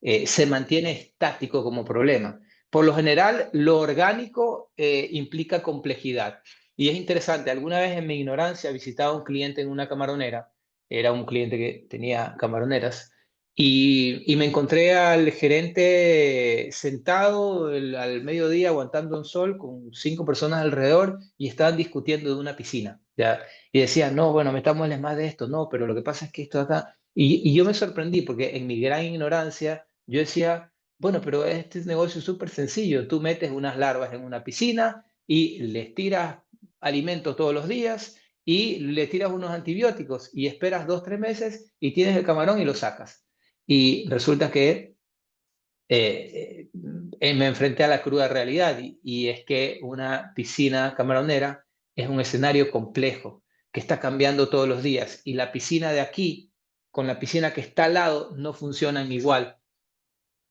se mantiene estático como problema. Por lo general, lo orgánico implica complejidad. Y es interesante, alguna vez en mi ignorancia visitaba a un cliente en una camaronera, era un cliente que tenía camaroneras, y me encontré al gerente sentado al mediodía aguantando un sol con 5 personas alrededor y estaban discutiendo de una piscina, ¿ya? Y decían, no, bueno, metámosles más de esto, no, pero lo que pasa es que esto acá... Y yo me sorprendí porque en mi gran ignorancia yo decía, bueno, pero este negocio es súper sencillo, tú metes unas larvas en una piscina y les tiras alimento todos los días y le tiras unos antibióticos y esperas 2, 3 meses y tienes el camarón y lo sacas. Y resulta que me enfrenté a la cruda realidad y es que una piscina camaronera es un escenario complejo que está cambiando todos los días y la piscina de aquí con la piscina que está al lado no funcionan igual.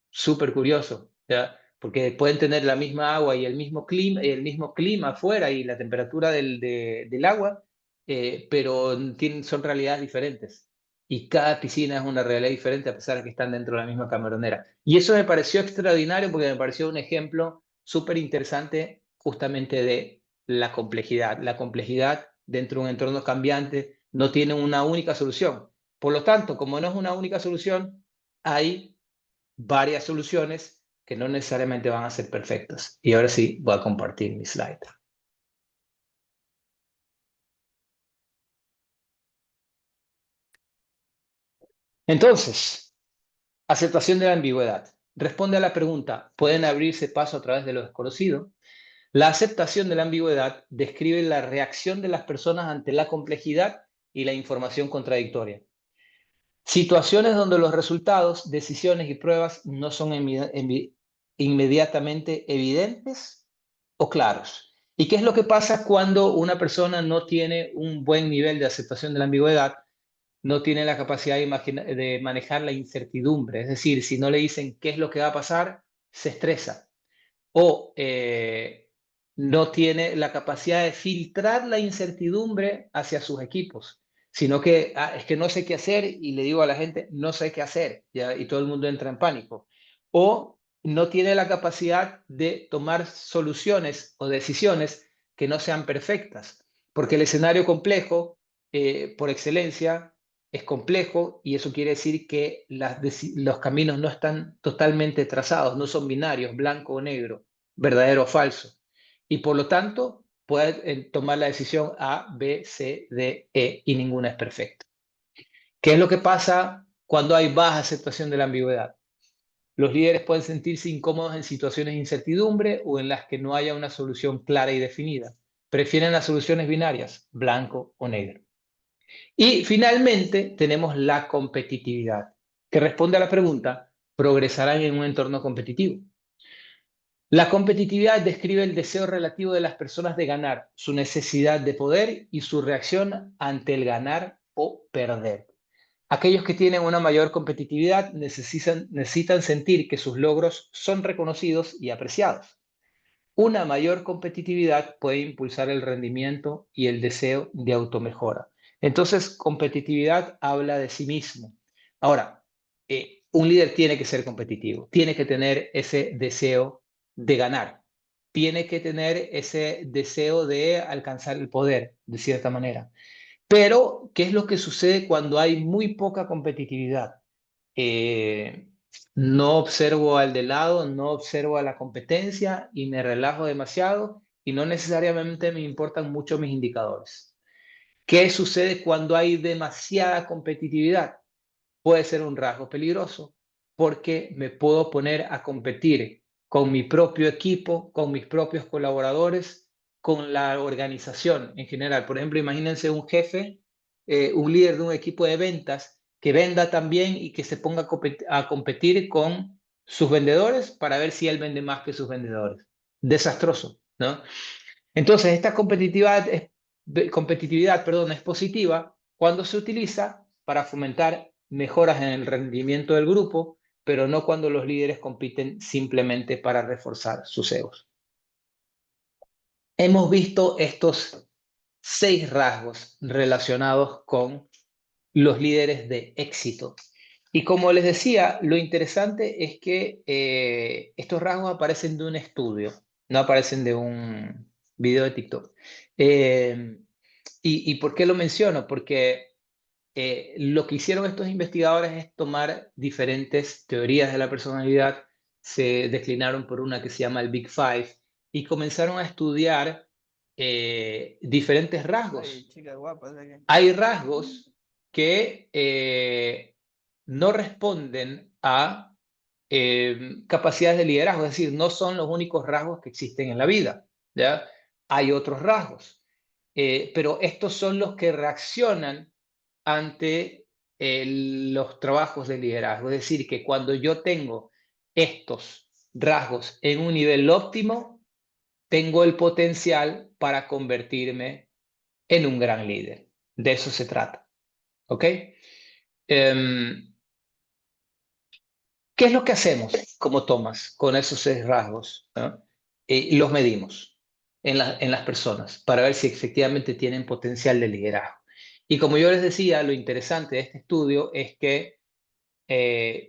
Súper curioso, ¿ya? Porque pueden tener la misma agua y el mismo clima afuera y la temperatura del agua, pero son realidades diferentes. Y cada piscina es una realidad diferente a pesar de que están dentro de la misma camaronera. Y eso me pareció extraordinario porque me pareció un ejemplo súper interesante justamente de la complejidad. La complejidad dentro de un entorno cambiante no tiene una única solución. Por lo tanto, como no es una única solución, hay varias soluciones que no necesariamente van a ser perfectas. Y ahora sí, voy a compartir mi slide. Entonces, aceptación de la ambigüedad. Responde a la pregunta, ¿pueden abrirse paso a través de lo desconocido? La aceptación de la ambigüedad describe la reacción de las personas ante la complejidad y la información contradictoria. Situaciones donde los resultados, decisiones y pruebas no son inmediatamente evidentes o claros. ¿Y qué es lo que pasa cuando una persona no tiene un buen nivel de aceptación de la ambigüedad? No tiene la capacidad de manejar la incertidumbre. Es decir, si no le dicen qué es lo que va a pasar, se estresa. O no tiene la capacidad de filtrar la incertidumbre hacia sus equipos, sino que es que no sé qué hacer y le digo a la gente, no sé qué hacer, ¿ya? Y todo el mundo entra en pánico. O no tiene la capacidad de tomar soluciones o decisiones que no sean perfectas, porque el escenario complejo, por excelencia, es complejo y eso quiere decir que los caminos no están totalmente trazados, no son binarios, blanco o negro, verdadero o falso. Y por lo tanto, puede tomar la decisión A, B, C, D, E y ninguna es perfecta. ¿Qué es lo que pasa cuando hay baja aceptación de la ambigüedad? Los líderes pueden sentirse incómodos en situaciones de incertidumbre o en las que no haya una solución clara y definida. Prefieren las soluciones binarias, blanco o negro. Y finalmente tenemos la competitividad, que responde a la pregunta, ¿progresarán en un entorno competitivo? La competitividad describe el deseo relativo de las personas de ganar, su necesidad de poder y su reacción ante el ganar o perder. Aquellos que tienen una mayor competitividad necesitan sentir que sus logros son reconocidos y apreciados. Una mayor competitividad puede impulsar el rendimiento y el deseo de automejora. Entonces, competitividad habla de sí mismo. Ahora, un líder tiene que ser competitivo, tiene que tener ese deseo de ganar, tiene que tener ese deseo de alcanzar el poder, de cierta manera. Pero, ¿qué es lo que sucede cuando hay muy poca competitividad? Eh, no observo al de lado, no observo a la competencia y me relajo demasiado y no necesariamente me importan mucho mis indicadores. ¿Qué sucede cuando hay demasiada competitividad? Puede ser un rasgo peligroso porque me puedo poner a competir con mi propio equipo, con mis propios colaboradores, con la organización en general. Por ejemplo, imagínense un jefe, un líder de un equipo de ventas que venda también y que se ponga a competir con sus vendedores para ver si él vende más que sus vendedores. Desastroso, ¿no? Entonces, esta competitividad, perdón, es positiva cuando se utiliza para fomentar mejoras en el rendimiento del grupo, pero no cuando los líderes compiten simplemente para reforzar sus egos. Hemos visto estos 6 rasgos relacionados con los líderes de éxito. Y como les decía, lo interesante es que estos rasgos aparecen de un estudio, no aparecen de un video de TikTok. ¿Y por qué lo menciono? Porque lo que hicieron estos investigadores es tomar diferentes teorías de la personalidad, se declinaron por una que se llama el Big Five y comenzaron a estudiar diferentes rasgos. Ay, chica guapa, Hay rasgos que no responden a capacidades de liderazgo, es decir, no son los únicos rasgos que existen en la vida, ¿ya? Hay otros rasgos, pero estos son los que reaccionan ante los trabajos de liderazgo. Es decir, que cuando yo tengo estos rasgos en un nivel óptimo, tengo el potencial para convertirme en un gran líder. De eso se trata. ¿Ok? ¿Qué es lo que hacemos como Thomas con esos 6 rasgos? ¿No? Los medimos en las personas para ver si efectivamente tienen potencial de liderazgo. Y como yo les decía, lo interesante de este estudio es que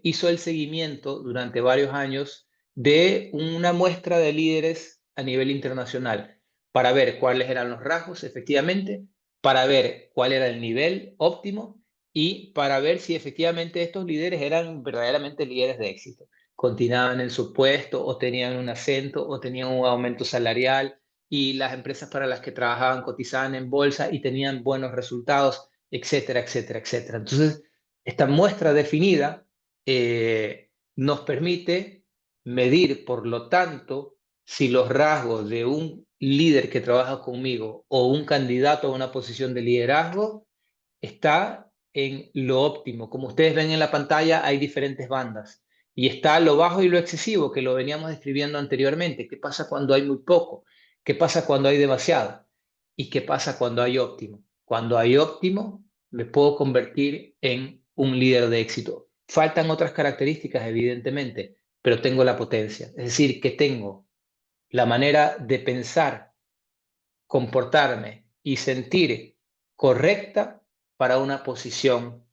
hizo el seguimiento durante varios años de una muestra de líderes a nivel internacional para ver cuáles eran los rasgos efectivamente, para ver cuál era el nivel óptimo y para ver si efectivamente estos líderes eran verdaderamente líderes de éxito. Continuaban en su puesto o tenían un ascenso o tenían un aumento salarial y las empresas para las que trabajaban cotizaban en bolsa y tenían buenos resultados, etcétera, etcétera, etcétera. Entonces, esta muestra definida nos permite medir, por lo tanto, si los rasgos de un líder que trabaja conmigo o un candidato a una posición de liderazgo está en lo óptimo. Como ustedes ven en la pantalla, hay diferentes bandas. Y está lo bajo y lo excesivo, que lo veníamos describiendo anteriormente. ¿Qué pasa cuando hay muy poco? ¿Qué pasa cuando hay demasiado? ¿Y qué pasa cuando hay óptimo? Cuando hay óptimo, me puedo convertir en un líder de éxito. Faltan otras características, evidentemente, pero tengo la potencia. Es decir, que tengo la manera de pensar, comportarme y sentir correcta para una posición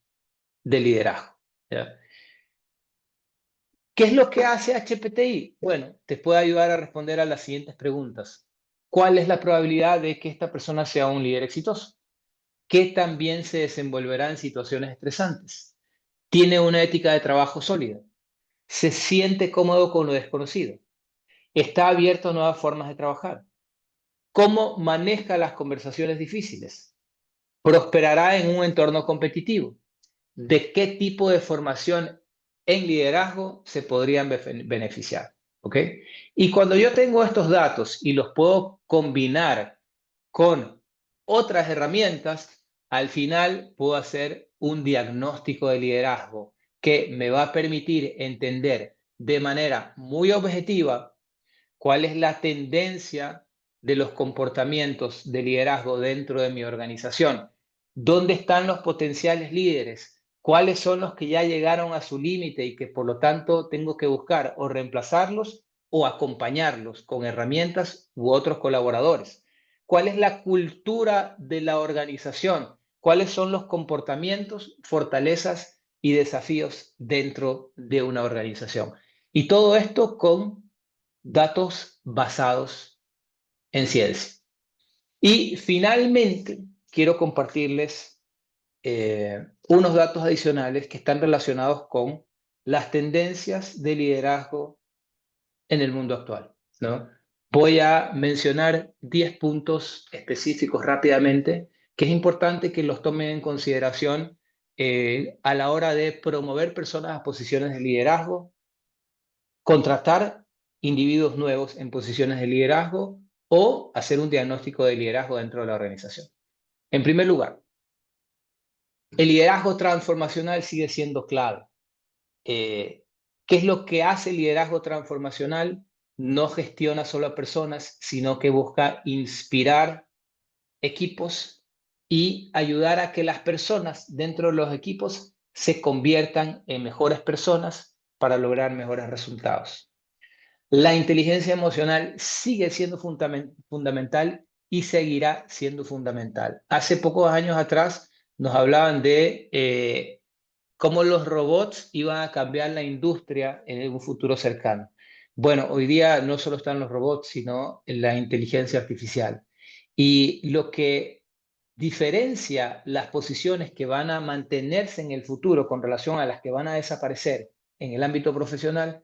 de liderazgo. ¿Ya? ¿Qué es lo que hace HPTI? Bueno, te puede ayudar a responder a las siguientes preguntas. ¿Cuál es la probabilidad de que esta persona sea un líder exitoso? ¿Qué también se desenvolverá en situaciones estresantes? ¿Tiene una ética de trabajo sólida? ¿Se siente cómodo con lo desconocido? ¿Está abierto a nuevas formas de trabajar? ¿Cómo maneja las conversaciones difíciles? ¿Prosperará en un entorno competitivo? ¿De qué tipo de formación en liderazgo se podrían beneficiar? ¿Ok? Y cuando yo tengo estos datos y los puedo combinar con otras herramientas, al final puedo hacer un diagnóstico de liderazgo que me va a permitir entender de manera muy objetiva cuál es la tendencia de los comportamientos de liderazgo dentro de mi organización, dónde están los potenciales líderes, cuáles son los que ya llegaron a su límite y que por lo tanto tengo que buscar o reemplazarlos o acompañarlos con herramientas u otros colaboradores. ¿Cuál es la cultura de la organización? ¿Cuáles son los comportamientos, fortalezas y desafíos dentro de una organización? Y todo esto con datos basados en ciencia. Y finalmente, quiero compartirles unos datos adicionales que están relacionados con las tendencias de liderazgo en el mundo actual, ¿no? Voy a mencionar 10 puntos específicos rápidamente, que es importante que los tomen en consideración a la hora de promover personas a posiciones de liderazgo, contratar individuos nuevos en posiciones de liderazgo o hacer un diagnóstico de liderazgo dentro de la organización. En primer lugar, el liderazgo transformacional sigue siendo clave. ¿Qué es lo que hace el liderazgo transformacional? No gestiona solo a personas, sino que busca inspirar equipos y ayudar a que las personas dentro de los equipos se conviertan en mejores personas para lograr mejores resultados. La inteligencia emocional sigue siendo fundamental y seguirá siendo fundamental. Hace pocos años atrás nos hablaban de cómo los robots iban a cambiar la industria en un futuro cercano. Bueno, hoy día no solo están los robots, sino la inteligencia artificial. Y lo que diferencia las posiciones que van a mantenerse en el futuro con relación a las que van a desaparecer en el ámbito profesional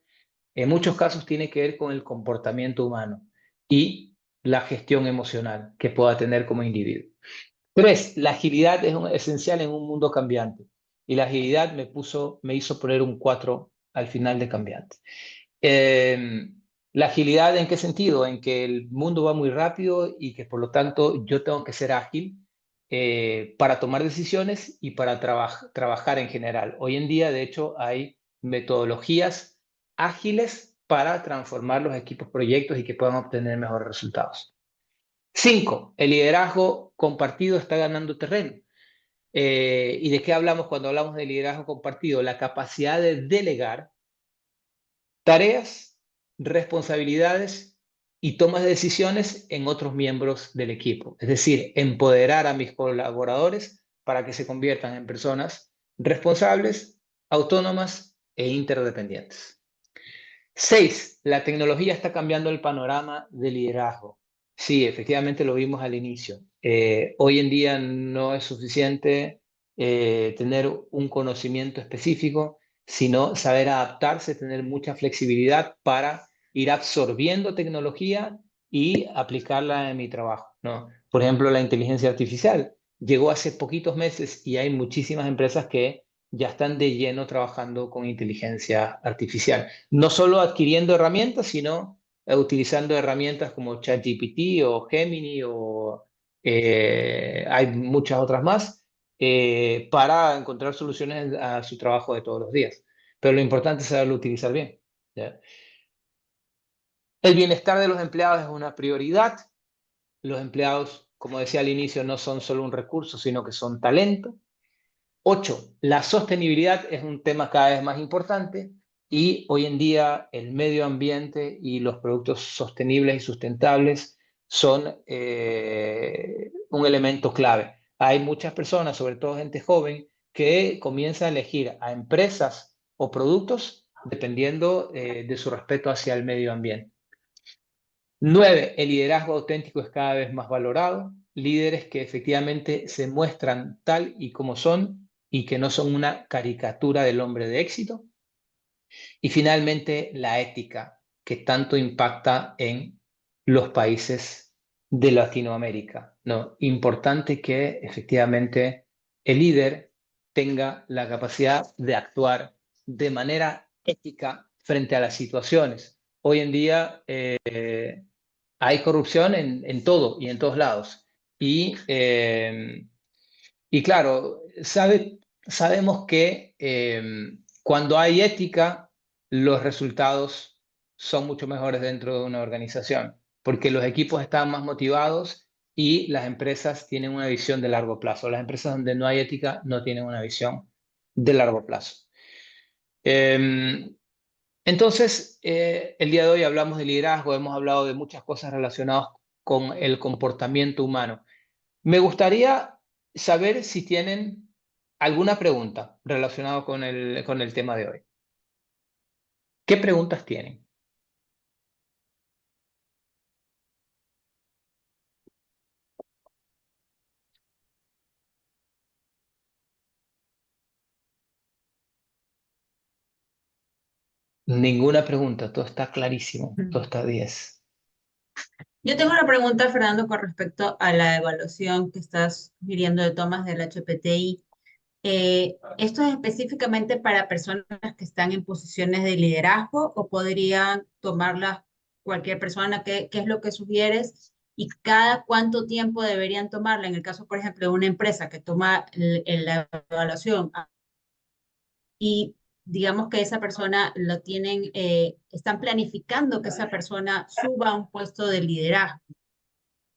en muchos casos tiene que ver con el comportamiento humano y la gestión emocional que pueda tener como individuo. 3, la agilidad es esencial en un mundo cambiante y la agilidad me hizo poner un 4 al final de cambiante. La agilidad, ¿en qué sentido? En que el mundo va muy rápido y que por lo tanto yo tengo que ser ágil para tomar decisiones y para trabajar en general. Hoy en día, de hecho, hay metodologías ágiles para transformar los equipos proyectos y que puedan obtener mejores resultados. 5. El liderazgo compartido está ganando terreno. ¿Y de qué hablamos cuando hablamos de liderazgo compartido? La capacidad de delegar tareas, responsabilidades y tomas de decisiones en otros miembros del equipo. Es decir, empoderar a mis colaboradores para que se conviertan en personas responsables, autónomas e interdependientes. 6. La tecnología está cambiando el panorama de liderazgo. Sí, efectivamente lo vimos al inicio. Hoy en día no es suficiente tener un conocimiento específico, sino saber adaptarse, tener mucha flexibilidad para ir absorbiendo tecnología y aplicarla en mi trabajo, ¿no? Por ejemplo, la inteligencia artificial llegó hace poquitos meses y hay muchísimas empresas que ya están de lleno trabajando con inteligencia artificial. No solo adquiriendo herramientas, sino utilizando herramientas como ChatGPT o Gemini o hay muchas otras más para encontrar soluciones a su trabajo de todos los días. Pero lo importante es saberlo utilizar bien, ¿ya? El bienestar de los empleados es una prioridad. Los empleados, como decía al inicio, no son solo un recurso, sino que son talento. 8. La sostenibilidad es un tema cada vez más importante y hoy en día el medio ambiente y los productos sostenibles y sustentables son un elemento clave. Hay muchas personas, sobre todo gente joven, que comienza a elegir a empresas o productos dependiendo de su respeto hacia el medio ambiente. 9. El liderazgo auténtico es cada vez más valorado. Líderes que efectivamente se muestran tal y como son y que no son una caricatura del hombre de éxito. Y finalmente, la ética, que tanto impacta en los países de Latinoamérica, ¿no? Importante que efectivamente el líder tenga la capacidad de actuar de manera ética frente a las situaciones. Hoy en día hay corrupción en todo y en todos lados. Y claro, sabemos que cuando hay ética, los resultados son mucho mejores dentro de una organización, porque los equipos están más motivados y las empresas tienen una visión de largo plazo. Las empresas donde no hay ética no tienen una visión de largo plazo. Entonces, el día de hoy hablamos de liderazgo, hemos hablado de muchas cosas relacionadas con el comportamiento humano. Me gustaría saber si tienen alguna pregunta relacionada con el tema de hoy. ¿Qué preguntas tienen? Ninguna pregunta, todo está clarísimo, todo está 10. Yo tengo una pregunta, Fernando, con respecto a la evaluación que estás sugiriendo de tomas del HPTI. ¿Esto es específicamente para personas que están en posiciones de liderazgo o podrían tomarlas cualquier persona? ¿Qué es lo que sugieres? ¿Y cada cuánto tiempo deberían tomarla? En el caso, por ejemplo, de una empresa que toma la evaluación y digamos que esa persona lo tienen, están planificando que esa persona suba a un puesto de liderazgo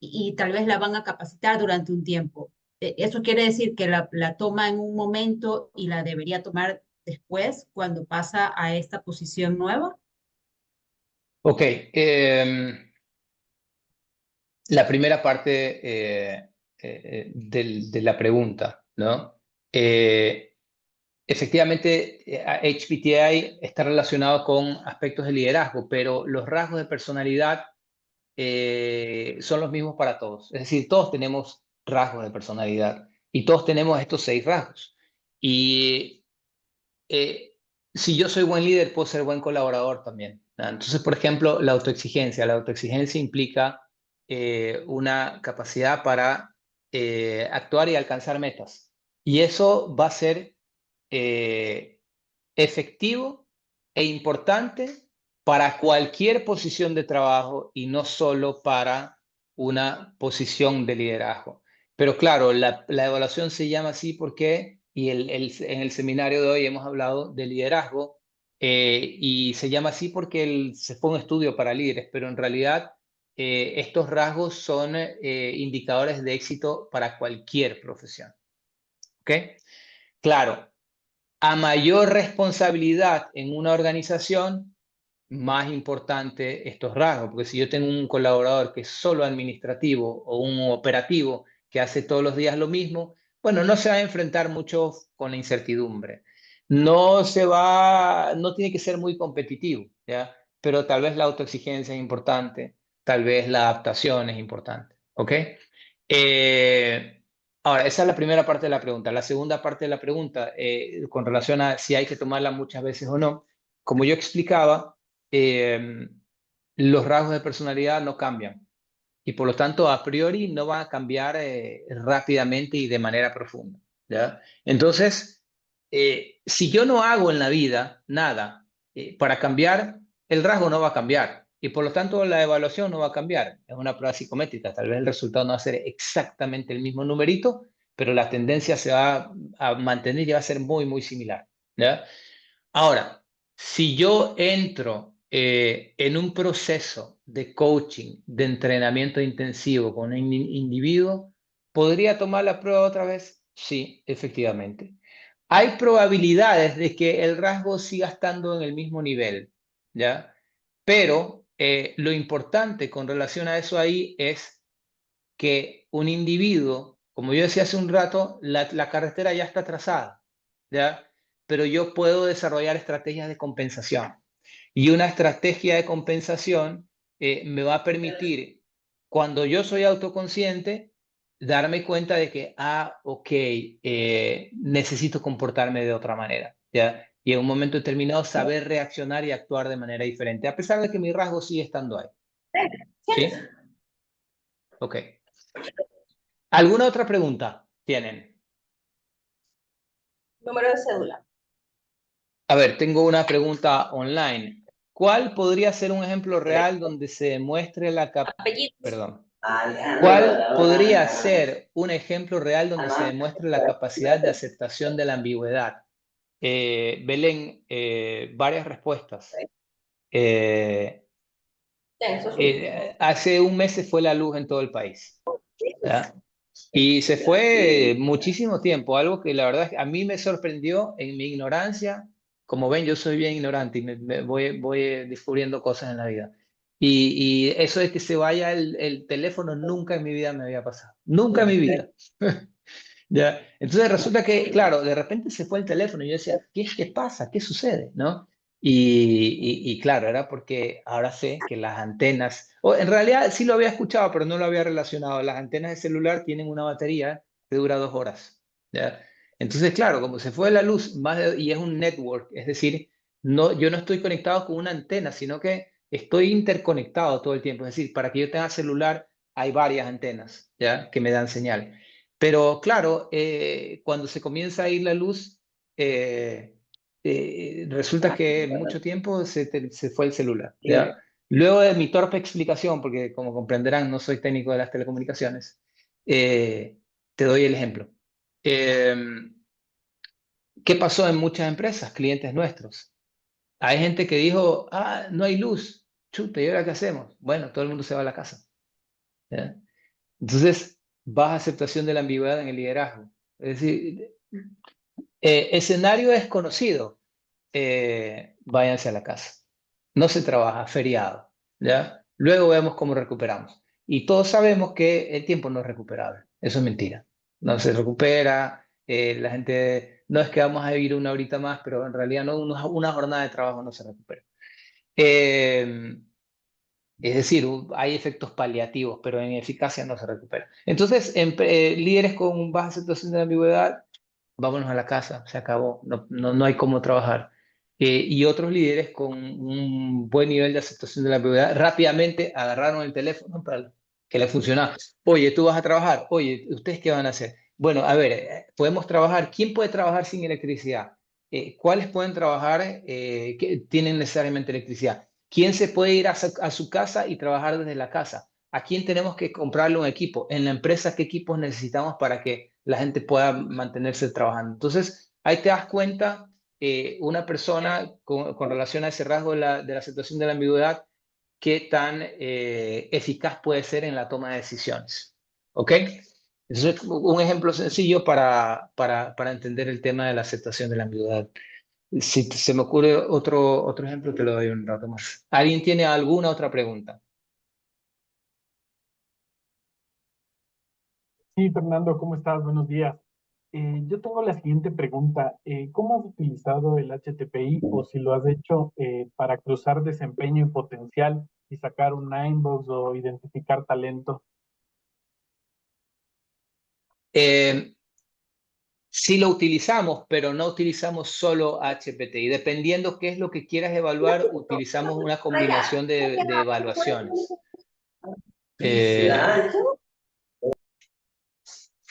y tal vez la van a capacitar durante un tiempo. Eso quiere decir que la toma en un momento y la debería tomar después cuando pasa a esta posición nueva. Ok, la primera parte de la pregunta, ¿no? Efectivamente, HPTI está relacionado con aspectos de liderazgo, pero los rasgos de personalidad son los mismos para todos. Es decir, todos tenemos rasgos de personalidad y todos tenemos estos 6 rasgos. Y si yo soy buen líder, puedo ser buen colaborador también, ¿no? Entonces, por ejemplo, la autoexigencia implica una capacidad para actuar y alcanzar metas. Y eso va a ser efectivo e importante para cualquier posición de trabajo y no solo para una posición de liderazgo. Pero claro, la evaluación se llama así porque, y en el seminario de hoy hemos hablado de liderazgo, y se llama así porque se fue un estudio para líderes, pero en realidad estos rasgos son indicadores de éxito para cualquier profesión. ¿Ok? Claro, a mayor responsabilidad en una organización, más importante estos rasgos, porque si yo tengo un colaborador que es solo administrativo o un operativo que hace todos los días lo mismo, bueno, no se va a enfrentar mucho con la incertidumbre. No tiene que ser muy competitivo, ¿ya? Pero tal vez la autoexigencia es importante, tal vez la adaptación es importante, ¿ok? Ahora, esa es la primera parte de la pregunta. La segunda parte de la pregunta, con relación a si hay que tomarla muchas veces o no, como yo explicaba, eh, los rasgos de personalidad no cambian y por lo tanto a priori no van a cambiar rápidamente y de manera profunda, ¿ya? Entonces, si yo no hago en la vida nada para cambiar, el rasgo no va a cambiar y por lo tanto la evaluación no va a cambiar. Es una prueba psicométrica, tal vez el resultado no va a ser exactamente el mismo numerito, pero la tendencia se va a mantener y va a ser muy, muy similar, ¿ya? Ahora, si yo entro en un proceso de coaching, de entrenamiento intensivo con un individuo, ¿podría tomar la prueba otra vez? Sí, efectivamente. Hay probabilidades de que el rasgo siga estando en el mismo nivel, ¿ya? Pero lo importante con relación a eso ahí es que un individuo, como yo decía hace un rato, la carretera ya está trazada, ¿ya? Pero yo puedo desarrollar estrategias de compensación. Y una estrategia de compensación me va a permitir, cuando yo soy autoconsciente, darme cuenta de que, ok, necesito comportarme de otra manera, ¿ya? Y en un momento determinado saber reaccionar y actuar de manera diferente, a pesar de que mi rasgo sigue estando ahí. ¿Sí? Ok. ¿Alguna otra pregunta tienen? Número de cédula. A ver, tengo una pregunta online. ¿Cuál podría ser un ejemplo real donde se demuestre Apellidos. Perdón. ¿Cuál podría ser un ejemplo real donde se demuestre la capacidad de aceptación de la ambigüedad? Belén, varias respuestas. Hace un mes se fue la luz en todo el país, ¿ya? Y se fue muchísimo tiempo, algo que la verdad es que a mí me sorprendió en mi ignorancia. Como ven, yo soy bien ignorante y voy descubriendo cosas en la vida. Y eso de que se vaya el teléfono nunca en mi vida me había pasado. Nunca en mi vida. ¿Ya? Entonces resulta que, claro, de repente se fue el teléfono y yo decía, ¿qué pasa? ¿Qué sucede? ¿No? Y claro, era porque ahora sé que las antenas, o en realidad sí lo había escuchado, pero no lo había relacionado. Las antenas de celular tienen una batería que dura 2 horas, ¿ya? Entonces, claro, como se fue la luz y es un network, es decir, yo no estoy conectado con una antena, sino que estoy interconectado todo el tiempo. Es decir, para que yo tenga celular hay varias antenas, ¿ya? Que me dan señal. Pero claro, cuando se comienza a ir la luz, resulta que mucho tiempo se fue el celular, ¿ya? Luego de mi torpe explicación, porque como comprenderán, no soy técnico de las telecomunicaciones, te doy el ejemplo. ¿Qué pasó en muchas empresas, clientes nuestros? Hay gente que dijo, no hay luz, chuta, ¿y ahora qué hacemos? Bueno, todo el mundo se va a la casa, ¿ya? Entonces, baja aceptación de la ambigüedad en el liderazgo. Es decir, escenario desconocido, váyanse a la casa. No se trabaja, feriado, ¿ya? Luego vemos cómo recuperamos. Y todos sabemos que el tiempo no es recuperable. Eso es mentira. No se recupera, la gente, no es que vamos a vivir una horita más, pero en realidad no, una jornada de trabajo no se recupera. Es decir, hay efectos paliativos, pero en eficacia no se recupera. Entonces, líderes con baja aceptación de la ambigüedad, vámonos a la casa, se acabó, no hay cómo trabajar. Y otros líderes con un buen nivel de aceptación de la ambigüedad rápidamente agarraron el teléfono para que le funcionaba. Oye, tú vas a trabajar. Oye, ¿ustedes qué van a hacer? Bueno, a ver, podemos trabajar. ¿Quién puede trabajar sin electricidad? ¿Cuáles pueden trabajar que tienen necesariamente electricidad? ¿Quién se puede ir a su casa y trabajar desde la casa? ¿a quién tenemos que comprarle un equipo? En la empresa, ¿qué equipos necesitamos para que la gente pueda mantenerse trabajando? Entonces, ahí te das cuenta, una persona con relación a ese rasgo de la aceptación de la ambigüedad, qué tan eficaz puede ser en la toma de decisiones. ¿Ok? Eso es un ejemplo sencillo para entender el tema de la aceptación de la ambigüedad. Si se me ocurre otro ejemplo, te lo doy un rato más. ¿Alguien tiene alguna otra pregunta? Sí, Fernando, ¿cómo estás? Buenos días. Yo tengo la siguiente pregunta. ¿Cómo has utilizado el HTPI o si lo has hecho para cruzar desempeño y potencial y sacar un Ninebox o identificar talento? Sí lo utilizamos, pero no utilizamos solo HPTI. Dependiendo qué es lo que quieras evaluar, utilizamos una combinación de evaluaciones.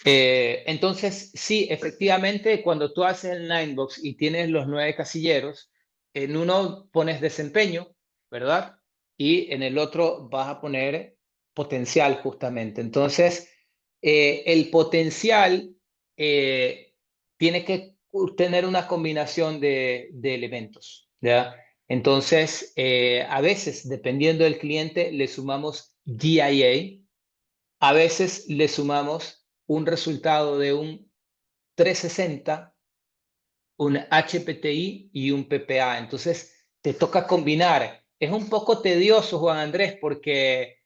Entonces, sí, efectivamente, cuando tú haces el Ninebox y tienes los 9 casilleros, en uno pones desempeño, ¿verdad? Y en el otro vas a poner potencial, justamente. Entonces, el potencial tiene que tener una combinación de elementos, ¿ya? Entonces, a veces, dependiendo del cliente, le sumamos GIA, a veces le sumamos un resultado de un 360, un HPTI y un PPA. Entonces, te toca combinar. Es un poco tedioso, Juan Andrés, porque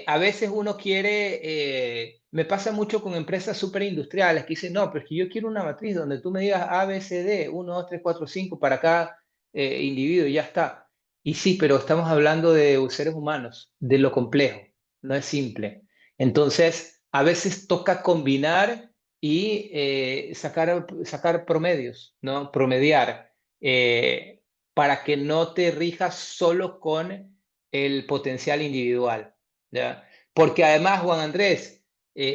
a veces uno quiere, me pasa mucho con empresas súper industriales que dicen, no, pero es que yo quiero una matriz donde tú me digas A, B, C, D, 1, 2, 3, 4, 5 para cada individuo y ya está. Y sí, pero estamos hablando de seres humanos, de lo complejo, no es simple. Entonces, a veces toca combinar y sacar promedios, ¿no? Promediar, para que no te rijas solo con el potencial individual, ¿ya? Porque además, Juan Andrés,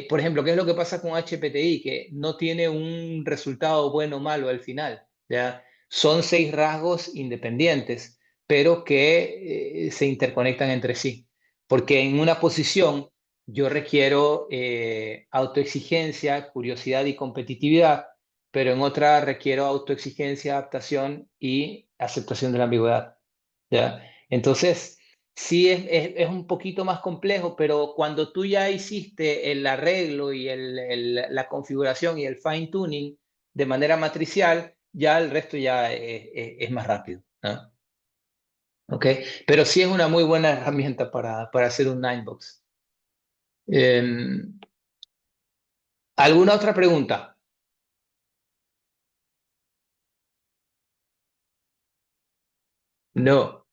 por ejemplo, ¿qué es lo que pasa con HPTI? Que no tiene un resultado bueno o malo al final, ¿ya? Son 6 rasgos independientes, pero que se interconectan entre sí. Porque en una posición yo requiero autoexigencia, curiosidad y competitividad, pero en otra requiero autoexigencia, adaptación y aceptación de la ambigüedad, ¿ya? Entonces, sí es un poquito más complejo, pero cuando tú ya hiciste el arreglo y la configuración y el fine tuning de manera matricial, ya el resto ya es más rápido, ¿no? ¿Ok? Pero sí es una muy buena herramienta para hacer un Ninebox. ¿Alguna otra pregunta? No.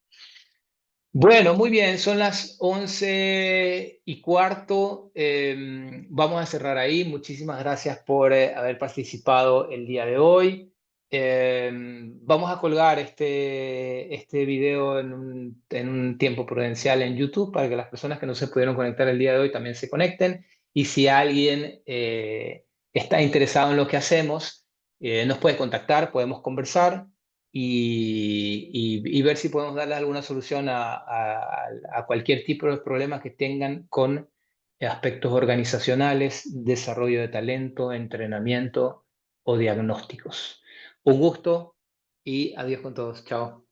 Bueno, muy bien, son las 11:15. Vamos a cerrar ahí. Muchísimas gracias por haber participado el día de hoy. Vamos a colgar este video en un tiempo prudencial en YouTube para que las personas que no se pudieron conectar el día de hoy también se conecten. Y si alguien está interesado en lo que hacemos, nos puede contactar, podemos conversar y ver si podemos darle alguna solución a cualquier tipo de problema que tengan con aspectos organizacionales, desarrollo de talento, entrenamiento o diagnósticos. Un gusto y adiós con todos. Chao.